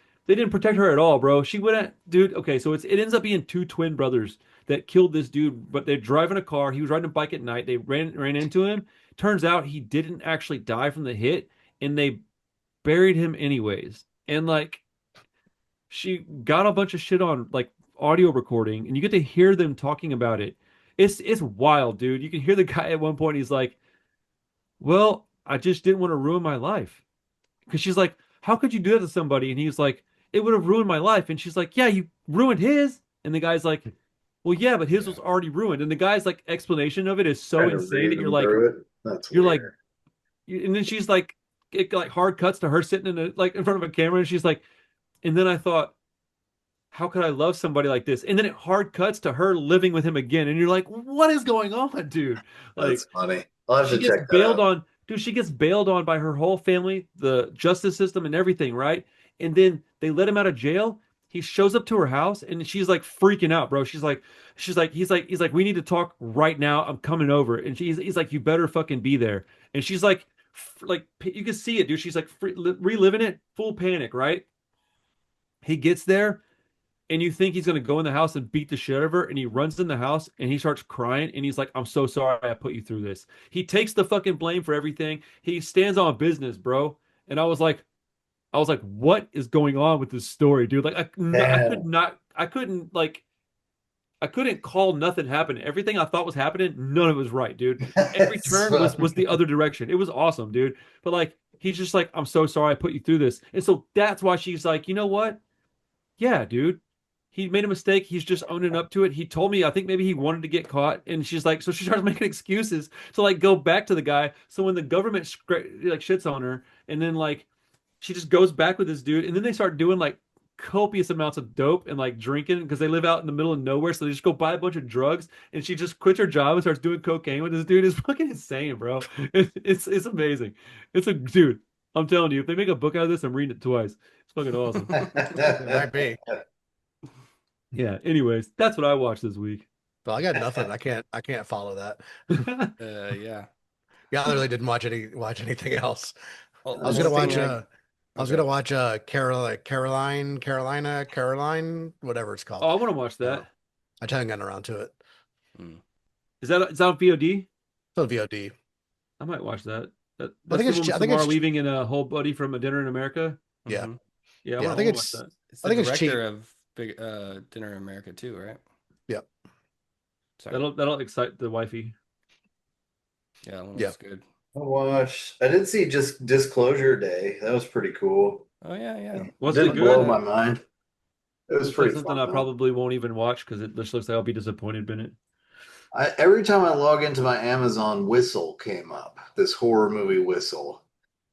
protect her at all, bro. She went at dude, okay, so it ends up being two twin brothers that killed this dude, but they're driving a car. He was riding a bike at night. They ran into him. Turns out he didn't actually die from the hit, and they buried him anyways. And like she got a bunch of shit on like audio recording and you get to hear them talking about it. It's wild, dude. You can hear the guy at one point, he's like, well, I just didn't want to ruin my life. Because she's like, how could you do that to somebody? And he's like, it would have ruined my life. And she's like, yeah, you ruined his. And the guy's like, well, yeah, but his Yeah. was already ruined. And the guy's like explanation of it is so Trying to insane that reason through it. That's you're like, weird. and then she's like, it like hard cuts to her sitting in a, like in front of a camera, and she's like, and then I thought, how could I love somebody like this? And then it hard cuts to her living with him again. And you're like, what is going on, dude? Like, That's funny. I'll have she to gets check that bailed out. on, dude, she gets bailed on by her whole family, the justice system, and everything, right? And then they let him out of jail. He shows up to her house, and she's like freaking out, bro. He's like, we need to talk right now. I'm coming over, and he's like, you better fucking be there. And she's like, you can see it, dude. She's like reliving it, full panic, right? He gets there, and you think he's gonna go in the house and beat the shit out of her, and he runs in the house and he starts crying, and he's like, I'm so sorry I put you through this. He takes the fucking blame for everything. He stands on business, bro. And I was like, what is going on with this story, dude? Like, Yeah. I couldn't call nothing happening. Everything I thought was happening, none of it was right, dude. Every It's turn was fun. the other direction. It was awesome, dude. But like, he's just like, I'm so sorry I put you through this. And so that's why she's like, you know what? Yeah, dude. He made a mistake. He's just owning up to it. He told me, I think maybe he wanted to get caught. And she's like, so she starts making excuses to like go back to the guy. So when the government like shits on her, and then like she just goes back with this dude, and then they start doing like copious amounts of dope and like drinking because they live out in the middle of nowhere. So they just go buy a bunch of drugs, and she just quits her job and starts doing cocaine with this dude. It's fucking insane, bro. It's amazing. It's a dude. I'm telling you, if they make a book out of this, I'm reading it twice. It's fucking awesome. It might be. Yeah. Anyways, that's what I watched this week. But I got nothing. I can't follow that. Yeah. Yeah, I literally didn't watch anything else. Well, I was the gonna only watch thing I was gonna watch Caroline, whatever it's Oh, called. I want to watch Uh, that. I haven't gotten around to it. Hmm. Is that on VOD? Still VOD. I might watch that. I That's think the one with I think Samara it's Weaving and a whole buddy from A Dinner in America. yeah. Mhm. Yeah, Yeah, I want to watch that. It's I the think it's cheap. director of Big Dinner in America too, right? Yeah. Sorry. That'll excite the wifey. Yeah, that one Yeah. was good. I did see just Disclosure Day. That was pretty cool. Oh yeah. Wasn't it Didn't blow good? my mind. It was Looks like pretty something fun I though. probably won't even watch because it just looks like I'll be disappointed in it. Every time I log into my Amazon, Whistle came up. This horror movie Whistle.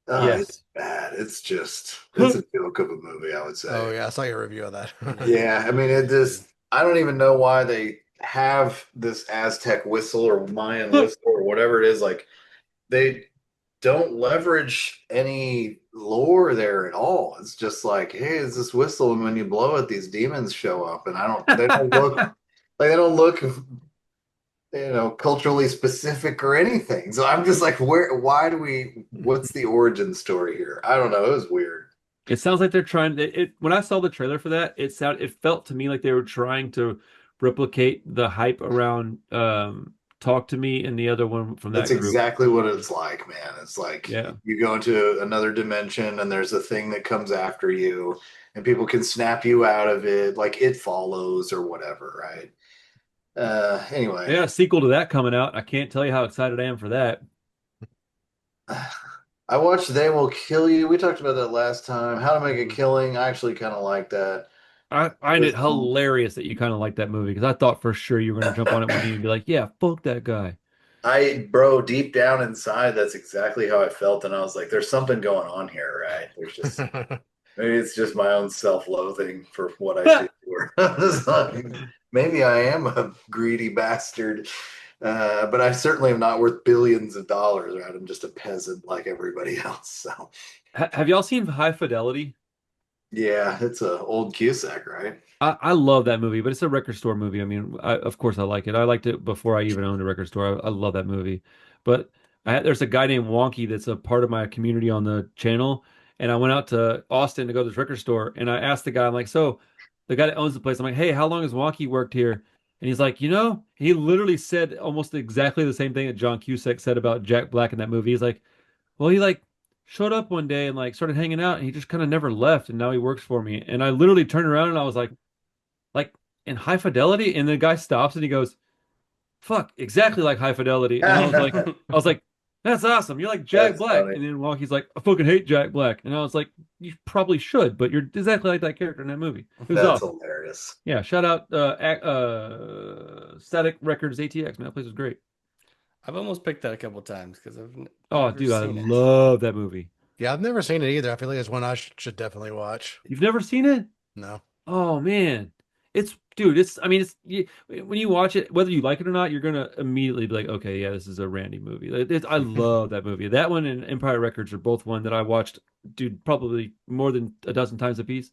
Oh, Yes. it's bad. It's a joke of a movie, I would Oh say. yeah, I saw your review of that. Yeah, I mean, I don't even know why they have this Aztec whistle or Mayan whistle or whatever it is. Like, they don't leverage any lore there at all. It's just like, hey, it's this whistle, and when you blow it, these demons show up, and they don't look, culturally specific or anything. So I'm just like, what's the origin story here? I don't know. It was weird. It sounds like they're trying when I saw the trailer for that, it felt to me like they were trying to replicate the hype around Talk to Me and the other one from That's that group. exactly what it's like, man. It's like Yeah. you go into another dimension and there's a thing that comes after you, and people can snap you out of it, like It Follows or whatever, right? Anyway, Yeah, a sequel to that coming out. I can't tell you how excited I am for that. I watched They Will Kill You. We talked about that last time. How to Make a Mm-hmm. Killing. I actually kind of like that. I find it hilarious that you kind of like that movie because I thought for sure you were going to jump on it with me and be like, yeah, fuck that guy. Bro, deep down inside, that's exactly how I felt, and I was like, "There's something going on here, right? There's just maybe it's just my own self-loathing for what I did to her. It's like, maybe I am a greedy bastard, but I certainly am not worth billions of dollars, right? I'm just a peasant like everybody else. So, Have y'all seen High Fidelity? yeah, it's a old Cusack, right? I love that movie, but it's a record store movie. I mean, of course I like it. I liked it before I even owned a record store. I love that movie. But there's a guy named Wonky that's a part of my community on the channel. And I went out to Austin to go to this record store. And I asked the guy, I'm like, so the guy that owns the place, I'm like, hey, how long has Wonky worked here? And he's like, he literally said almost exactly the same thing that John Cusack said about Jack Black in that movie. He's like, well, he like showed up one day and like started hanging out and he just kind of never left. And now he works for me. And I literally turned around and I was like in High Fidelity, and the guy stops and he goes, "Fuck, exactly like High Fidelity." And I was like, "That's awesome. You're like Jack That's Black." funny. And then Walkie's like, "I fucking hate Jack Black." And I was like, "You probably should, but you're exactly like that character in that movie." It was That's awesome. hilarious. Yeah, shout out Static Records ATX, man. That place was great. I've almost picked that a couple times because I've Oh, never dude, I seen it. love that movie. Yeah, I've never seen it either. I feel like it's one I should definitely watch. You've never seen it? No. Oh man, It's dude, it's I mean when you watch it, whether you like it or not, you're gonna immediately be like, okay, yeah, this is a Randy movie. I love that movie. That one and Empire Records are both one that I watched, dude, probably more than a dozen times a piece.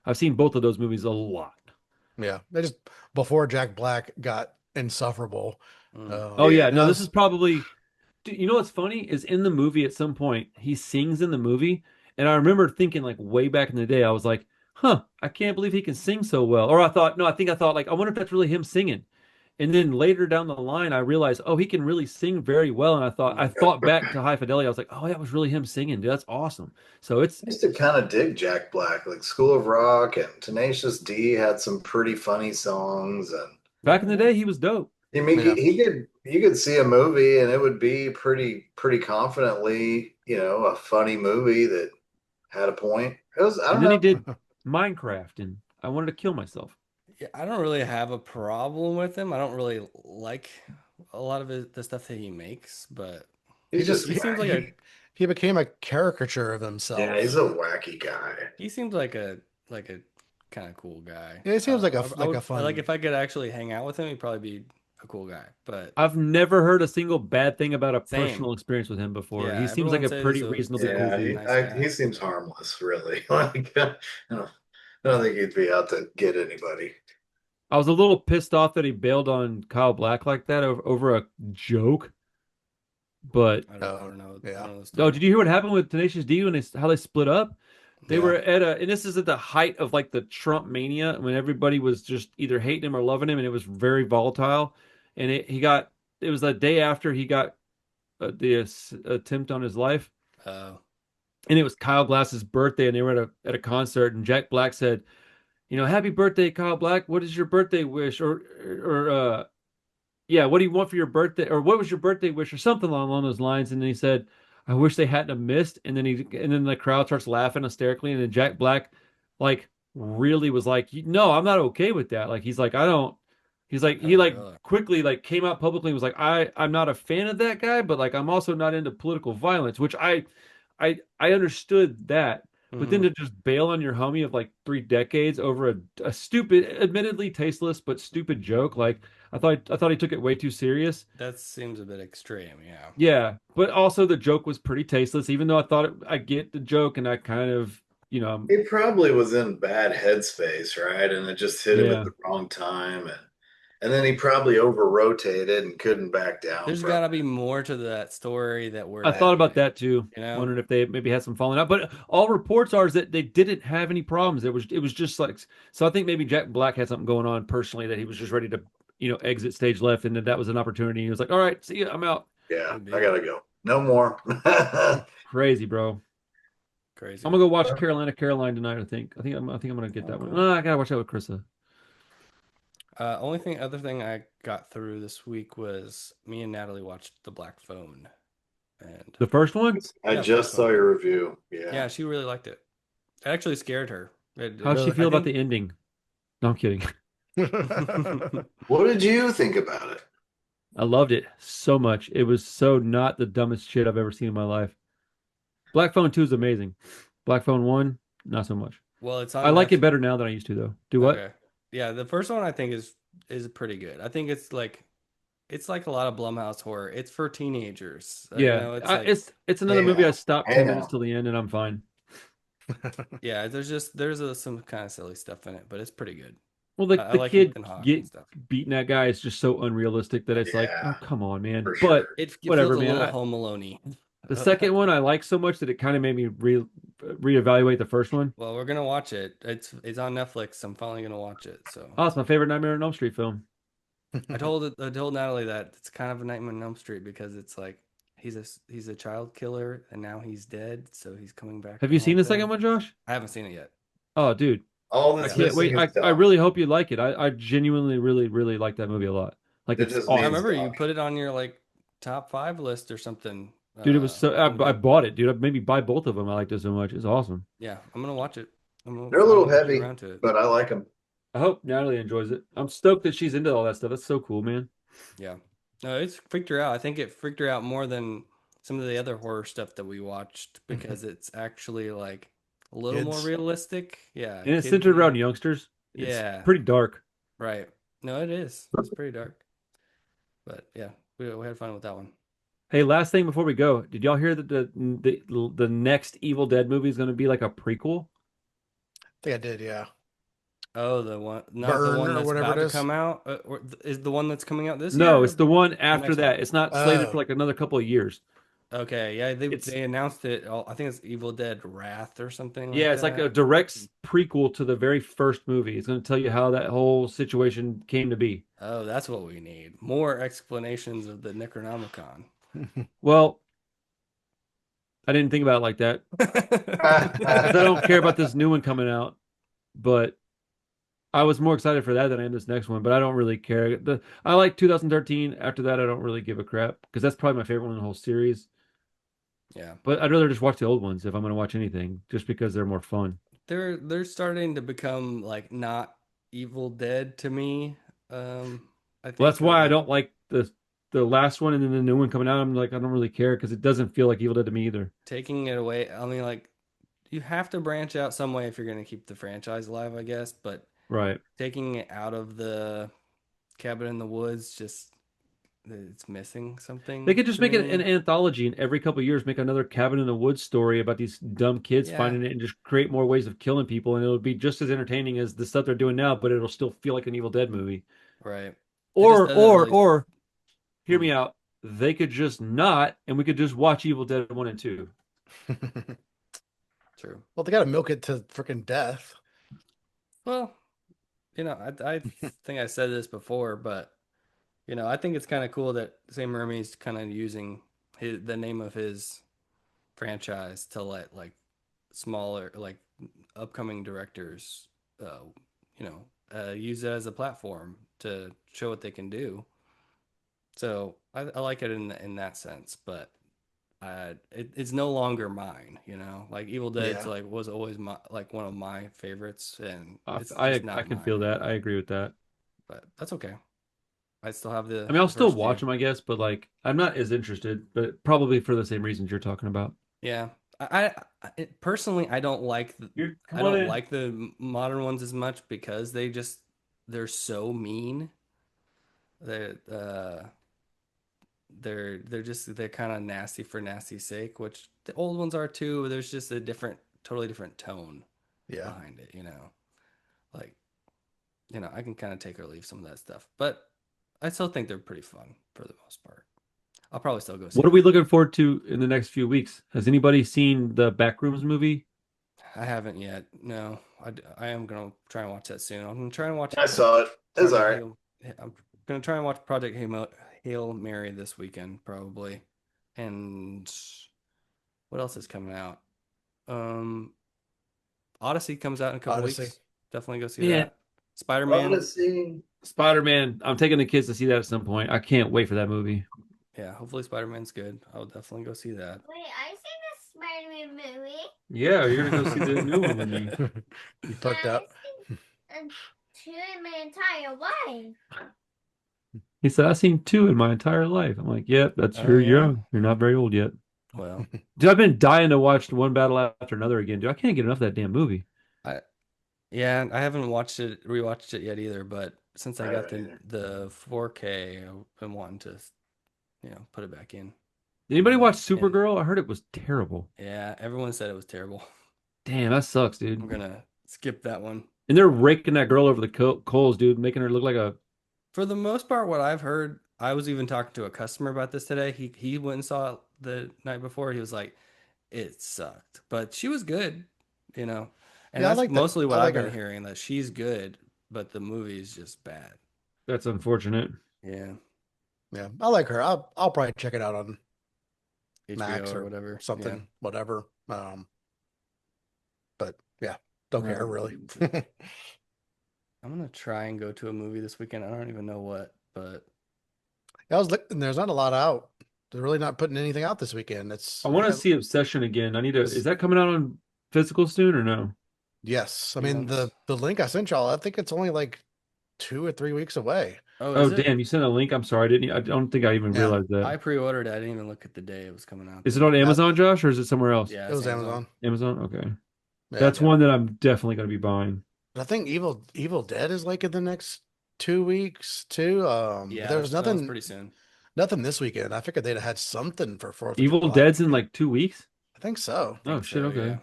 I've seen both of those movies a lot. Yeah, they just before Jack Black got insufferable. Mm. Oh Yeah. yeah, no, this is probably dude, you know what's funny is in the movie at some point he sings in the movie, and I remember thinking like way back in the day, I was like, "Huh, I can't believe he can sing so well." Or I thought, no, I thought like, I wonder if that's really him singing. And then later down the line, I realized, oh, he can really sing very well. And I thought back to High Fidelity. I was like, oh, that was really him singing, dude. That's awesome. So it's I used to kind of dig Jack Black, like School of Rock and Tenacious D had some pretty funny songs, and back in the day, he was dope. I mean, Yeah. he could you could see a movie and it would be pretty confidently, a funny movie that had a point. It was I And don't then he know. did Minecraft, and I wanted to kill myself. Yeah, I don't really have a problem with him. I don't really like a lot of the stuff that he makes, but He He's just just he seems like wacky. he became a caricature of Yeah, himself. he's a wacky guy. he seems like a kind of cool guy. Yeah, he seems like I a would like fun. if I could actually hang out with him, he'd probably be a cool guy. But I've never heard a single bad thing about a same, personal experience with him before. He yeah, seems like everyone a says he's pretty a reasonably seems cool like Yeah, a he dude. nice guy. he seems harmless, really. Like I don't think he'd be out to get anybody. I was a little pissed off that he bailed on Kyle Black like that over a joke. But I don't know. I Yeah. don't know the oh, story. did you hear what happened with Tenacious D when how they split up? They Yeah. were at and this is at the height of like the Trump mania when everybody was just either hating him or loving him, and it was very volatile. And it was the day after he got the attempt on his life, Oh, and it was Kyle Glass's birthday, and they were at a concert, and Jack Black said, "Happy birthday, Kyle Black. What is your birthday wish?" Or yeah, what do you want for your birthday? Or what was your birthday wish? Or something along those lines. And then he said, I wish they hadn't have missed. And then the crowd starts laughing hysterically. And then Jack Black, like, really was like, no, I'm not okay with that. Like, he's like, I don't, he's like, he oh, like really? quickly like came out publicly and was like, I'm not a fan of that guy, but like, I'm also not into political violence, which I understood that. But then Hmm. to just bail on your homie of like 3 decades over a stupid, admittedly tasteless, but stupid joke, like, I thought he took it way too serious. That seems a bit extreme. Yeah. Yeah, but also the joke was pretty tasteless. Even though I get the joke, and I kind of, He probably was in bad headspace, right? And it just hit him at yeah. the wrong time, and then he probably over rotated and couldn't back down There's from got to it. be more to that story that we're I not thought about getting. that too, You know? wondering if they maybe had some falling out. But all reports are is that they didn't have any problems. It was just like so. I think maybe Jack Black had something going on personally that he was just ready to exit stage left, and that was an opportunity. He was like, "All right, see ya, I'm out." Yeah, Could I be gotta go. No more. Crazy, bro. crazy. I'm gonna go watch Carolina Caroline tonight. I think I'm gonna get that one. Okay. No, I gotta watch that with Krista. Other thing I got through this week was me and Natalie watched The Black Phone, and The first one. I yeah, the just first saw one. your review. Yeah, Yeah. she really liked it. It actually scared her. How'd she Really? feel I about think the ending? No, I'm kidding. What did you think about it? I loved it so much. It was so not the dumbest shit I've ever seen in my life. Black Phone 2 is amazing. Black Phone 1, not so much. well, it's I on like it Netflix. better now than I used to, though. Do what? Okay. Yeah, the first one I think is pretty good. I think it's like a lot of Blumhouse horror. It's for teenagers. Yeah, It's like it's another Hey movie I now. stopped Hey 10 minutes now. till the end, and I'm fine. yeah, some kind of silly stuff in it, but it's pretty good. Well, the I the like kid Ethan Hawke get and stuff. beating that guy is just so unrealistic that it's like, oh Yeah, come on, man. for But sure. It feels whatever, a man. little Home Alone-y. The second one I like so much that it kind of made me reevaluate the first one. Well, we're gonna watch it. It's on Netflix. I'm finally gonna watch it. So Oh, it's my favorite Nightmare on Elm Street film. I told Natalie that it's kind of a Nightmare on Elm Street because it's like he's a child killer and now he's dead, so he's coming back Have to you seen haunt the second them. one, Josh? I haven't seen it yet. Oh, dude, All I that's can't wait. missing is I Doc. really hope you like it. I genuinely really really like that movie a lot. Like It it's just I needs awesome, remember you Doc. put it on your like top 5 list or something. dude. It was so. Back in the I day. bought it, dude. I maybe buy both of them. I liked it so much. It's awesome. Yeah, I'm gonna watch it. I'm gonna They're a little finally get heavy, around to it. but I like them. I hope Natalie enjoys it. I'm stoked that she's into all that stuff. That's so cool, man. Yeah. No, it's freaked her out. I think it freaked her out more than some of the other horror stuff that we watched because it's actually like a little more Kids. realistic. Yeah, And it's kid centered around movie. youngsters. It's Yeah, pretty dark. right. No, it is. It's pretty dark. But yeah, we had fun with that one. Hey, last thing before we go, did y'all hear that the next Evil Dead movie is going to be like a prequel? I think I did, yeah. Oh, the one, not the Burn one or that's whatever about it to is. come out, is the one that's coming out this No, year it's or the one the after next one? that. It's not slated for Oh, like another couple of years. Okay, yeah, they It's they announced it. I think it's Evil Dead Wrath or something like Yeah, it's like a that. direct prequel to the very first movie. It's going to tell you how that whole situation came to be. Oh, that's what we need. More explanations of the Necronomicon. Well, I didn't think about it like that because I don't care about this new one coming out, but I was more excited for that than I am this next one, but I don't really care. I like 2013. After that, I don't really give a crap because that's probably my favorite one in the whole series. Yeah. But I'd rather just watch the old ones if I'm going to watch anything, just because they're more fun. They're starting to become like not Evil Dead to me. Um, I Well, that's think why I like don't like the last one and then the new one coming out. I'm like, I don't really care because it doesn't feel like Evil Dead to me either. taking it away. I mean, like you have to branch out some way if you're going to keep the franchise alive, I guess. But Right. taking it out of the cabin in the woods, just it's missing They something could just to make an me. anthology and every couple of years make another cabin in the woods story about these dumb kids Yeah, finding it and just create more ways of killing people and it'll be just as entertaining as the stuff they're doing now, but it'll still feel like an Evil Dead movie. right. It just Or doesn't or really. or hear Hmm, me out. They could just not and we could just watch Evil Dead 1 and 2. true. well, they got to milk it to freaking death. Well, I think I said this before, but I think it's kind of cool that Sam Raimi's kind of using the name of his franchise to let like smaller, like upcoming directors, uh, use it as a platform to show what they can do. So I like it in that sense, but it's no longer mine. Like Evil Dead's Yeah. like was always my like one of my favorites, and I it's just I not can mine feel that. I anymore. agree with that. But that's okay. I still have I mean, I'll the still first watch two. them, I guess, but like I'm not as interested, but probably for the same reasons you're talking about. Yeah, personally I don't like Come I on don't in. like the modern ones as much because they're so mean. They're they're kind of nasty for nasty's sake, which the old ones are too. There's just a totally different tone Yeah. behind it. Like I can kind of take or leave some of that stuff, but I still think they're pretty fun for the most part. I'll probably still go see What are we them. looking forward to in the next few weeks? Has anybody seen the Backrooms movie? I haven't yet. No, I am gonna try and watch that soon. I'm gonna try and watch I saw it. It was all Project right. Hail. I'm gonna try and watch Hail Mary this weekend probably. And what else is coming out? Um, Odyssey comes out in a couple Odyssey. weeks. Definitely go see Man, that. Spider-Man. Odyssey. Spider-Man. I'm taking the kids to see that at some point. I can't wait for that movie. Yeah, hopefully Spider-Man's good. I'll definitely go see that. Wait, I seen the Spider-Man movie. Yeah, you're gonna go see the new one with me. You fucked I up. seen two in my entire life. He said, I've seen two in my entire life. I'm like, yep, that's Oh you're yeah. young. You're not very old yet. Well, Dude, I've been dying to watch one battle after another again, dude. I can't get enough of that damn movie. I yeah, I haven't rewatched it yet either, but since I I got haven't either. the 4K, I've been wanting to, put it back in. Did anybody watch And Supergirl? I heard it was terrible. yeah, everyone said it was terrible. Damn, that sucks, I'm dude. gonna skip that one. And they're raking that girl over the coals, dude, making her look like a. For the most part, what I've heard, I was even talking to a customer about this today. He went and saw it the night before. He was like, it sucked, but she was good, you know. And Yeah, I that's like that. mostly I what I've like been her. hearing, that she's good, but the movie is just bad. That's unfortunate. Yeah, Yeah, I like her. I'll probably check it out on HBO Max or or whatever. Yeah, something, whatever. But yeah, don't care right. really. I'm gonna try and go to a movie this weekend. I don't even know what, but I was looking. There's not a lot out. They're really not putting anything out this weekend. I It's want to yeah, see Obsession again. I need to. Is it's that coming out on physical soon or no? yes. I mean yes. the link I sent y'all. I think it's only like 2 or 3 weeks away. Oh, Oh, is it? damn! You sent a link. I'm sorry. I didn't. I don't think I even Yeah, realized that. I pre-ordered it. I didn't even look at the day it was coming out Is it though. on Amazon, Josh, or is it somewhere else? Yeah, it it's was Amazon. Amazon. Amazon. Okay, Yeah, that's one that I'm definitely going to be buying. I think Evil Dead is like in the next 2 weeks too. But Yeah, there was that was nothing pretty soon. nothing this weekend. I figured they'd have had something for Fourth of Evil July. Dead's in like 2 weeks. I think so. I Oh think shit. so, Okay. yeah.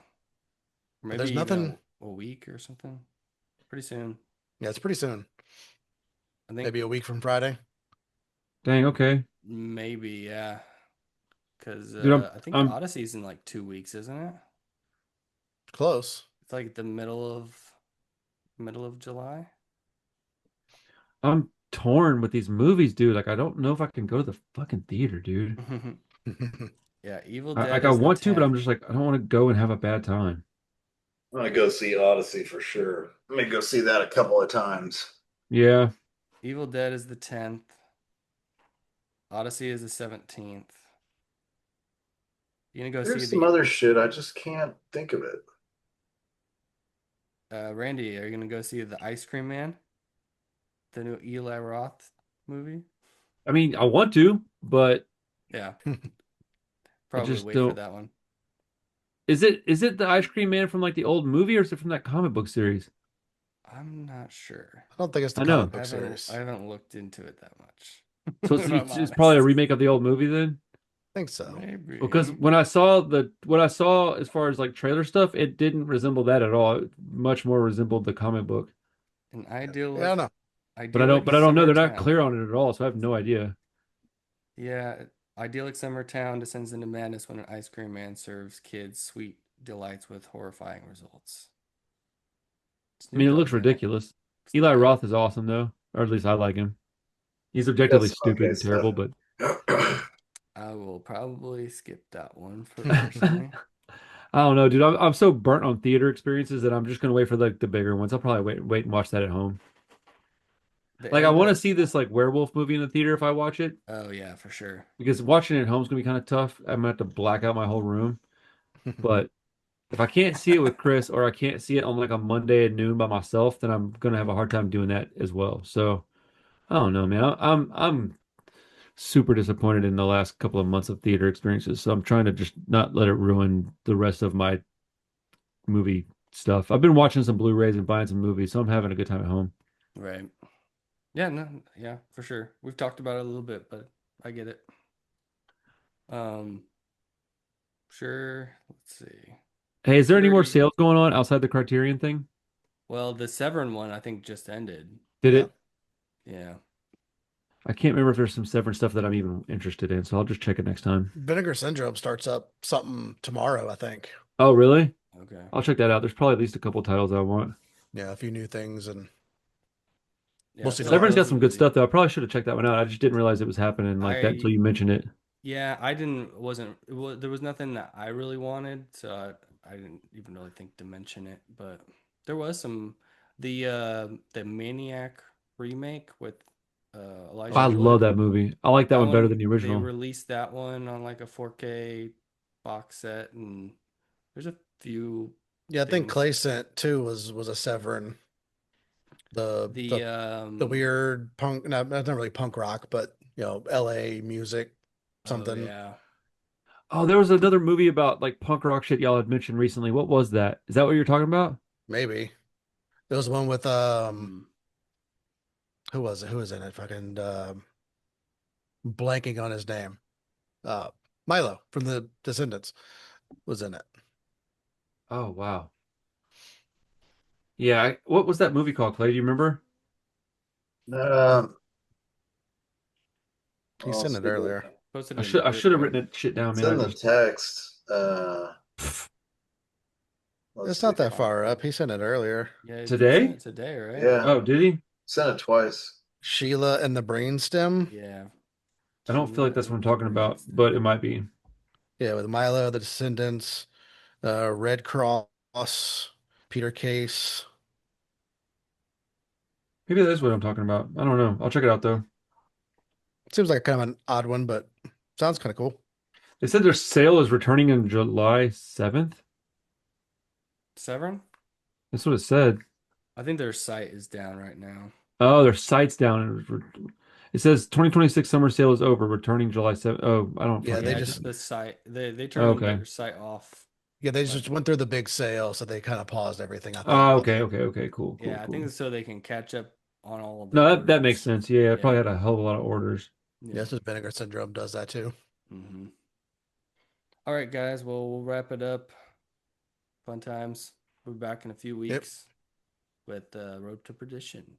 Or But maybe there's even nothing. a week or something. Pretty soon. Yeah, it's pretty soon. I think Maybe a week from Friday. Dang. Okay. maybe, yeah. Because Dude, I'm I think I'm Odyssey's in like 2 weeks, isn't it? Close. It's like the middle of July. I'm torn with these movies, dude. Like I don't know if I can go to the fucking theater, dude. Yeah, Evil I, Dead like I is the want to, but I'm 10th. just like I don't want to go and have a bad time. I'm gonna go see Odyssey for sure. I'm gonna go see that a couple of times. Yeah. Evil Dead is the 10th. Odyssey is the 17th. You gonna go see There's some other shit. I just can't think of it. Randy, are you gonna go see the Ice Cream Man? The new Eli Roth movie? I mean, I want to, but Yeah, I probably just wait for don't. that one. Is it the ice cream man from like the old movie, or is it from that comic book series? I'm not sure. I don't think it's the I know. comic book I series. haven't looked into it that much. So If I'm it's probably a honest. remake of the old movie then. I think so. Because Maybe. when I saw what I saw as far as like trailer stuff, it didn't resemble that at all. It much more resembled the comic book. An Yeah, I don't know. idyllic But I don't know. summer They're not town. clear on it at all, so I have no idea. Yeah, idyllic summer town descends into madness when an ice cream man serves kids sweet delights with horrifying results. I mean, Snoop it looks Dogg's in it. ridiculous. Snoop Eli Dogg. Roth is awesome though, or at least I like him. He's objectively That's stupid okay and terrible, stuff. but I will probably skip that one I personally. don't know, dude. I'm so burnt on theater experiences that I'm just gonna wait for like the bigger ones. I'll probably wait and watch that at home. The Like I end want to of see this like werewolf movie in the theater if I watch it, Oh yeah, for sure. because watching it at home is gonna be kind of tough. I'm gonna have to black out my whole room. But if I can't see it with Chris or I can't see it on like a Monday at noon by myself, then I'm gonna have a hard time doing that as well. So I don't know, man. I'm super disappointed in the last couple of months of theater experiences. So I'm trying to just not let it ruin the rest of my movie stuff. I've been watching some Blu-rays and buying some movies, so I'm having a good time at home. Right. Yeah, no, yeah, for sure. We've talked about it a little bit, but I get it. Um, sure. Let's see. Hey, is there any more 30. sales going on outside the Criterion thing? Well, the Severn one I think just ended. Did Yeah. it? Yeah. I can't remember if there's some Severance stuff that I'm even interested in, so I'll just check it next time. Vinegar Syndrome starts up something tomorrow, I think. Oh, really? Okay. I'll check that out. There's probably at least a couple titles I want. Yeah, a few new things and Yeah, mostly so Severance got those some are good the stuff though. I probably should have checked that one out. I just didn't realize it was happening like that until I you mentioned it. yeah, I didn't wasn't there was nothing that I really wanted, so I didn't even really think to mention it, but there was some the Maniac remake with I Elijah love Wood. that movie. I like that That one better one than the they original. released that one on like a 4K box set, and there's a few yeah, I think things. Clay sent too was a Severin. The The the the weird punk, not really punk rock, but LA music, oh something yeah. Oh, there was another movie about like punk rock shit y'all had mentioned recently. What was that? Is that what you're talking about? maybe. There was one with Hmm. who was it? Who was in it? Fucking blanking on his name. Uh Milo from the Descendants was in it. Oh, wow. Yeah, what was that movie called, Clay? Do you remember? Um, He I'll sent it see. earlier. Posted I it in the should group, have right? written that shit down, It's man. I in the just text. Let's It's see. not that far up. He sent it earlier. Yeah, he sent today? it today, right? Yeah, Oh, did he? sent it twice. Sheila and the Brainstem. Yeah. I don't feel like Sheila that's what I'm and the talking about, but it Brainstem. might be. Yeah, with Milo, the Descendants, Red Cross, Peter Case. Maybe that is what I'm talking about. I don't know. I'll check it out though. Seems like kind of an odd one, but sounds kind of cool. They said their sale is returning on July 7th. Severn? That's what it said. I think their site is down right now. Oh, their site's down. It says 2026 summer sale is over, returning July 7th. Oh, I don't Yeah, fucking they Yeah, get just just that. the site. They Oh, turned okay. their site off Yeah, they just went through the big sale, so they kind of paused everything. I think. Oh, okay, cool, Yeah, I think cool. it's so they can catch up on all of the No, that makes orders. sense. Yeah, I probably Yeah. had a hell of a lot of orders. Yeah, Yeah. this is Vinegar Syndrome does that too. Mm-hmm. All right, guys. Well, we'll wrap it up. Fun times. We'll be back in a few Yep. weeks with Road to Perdition.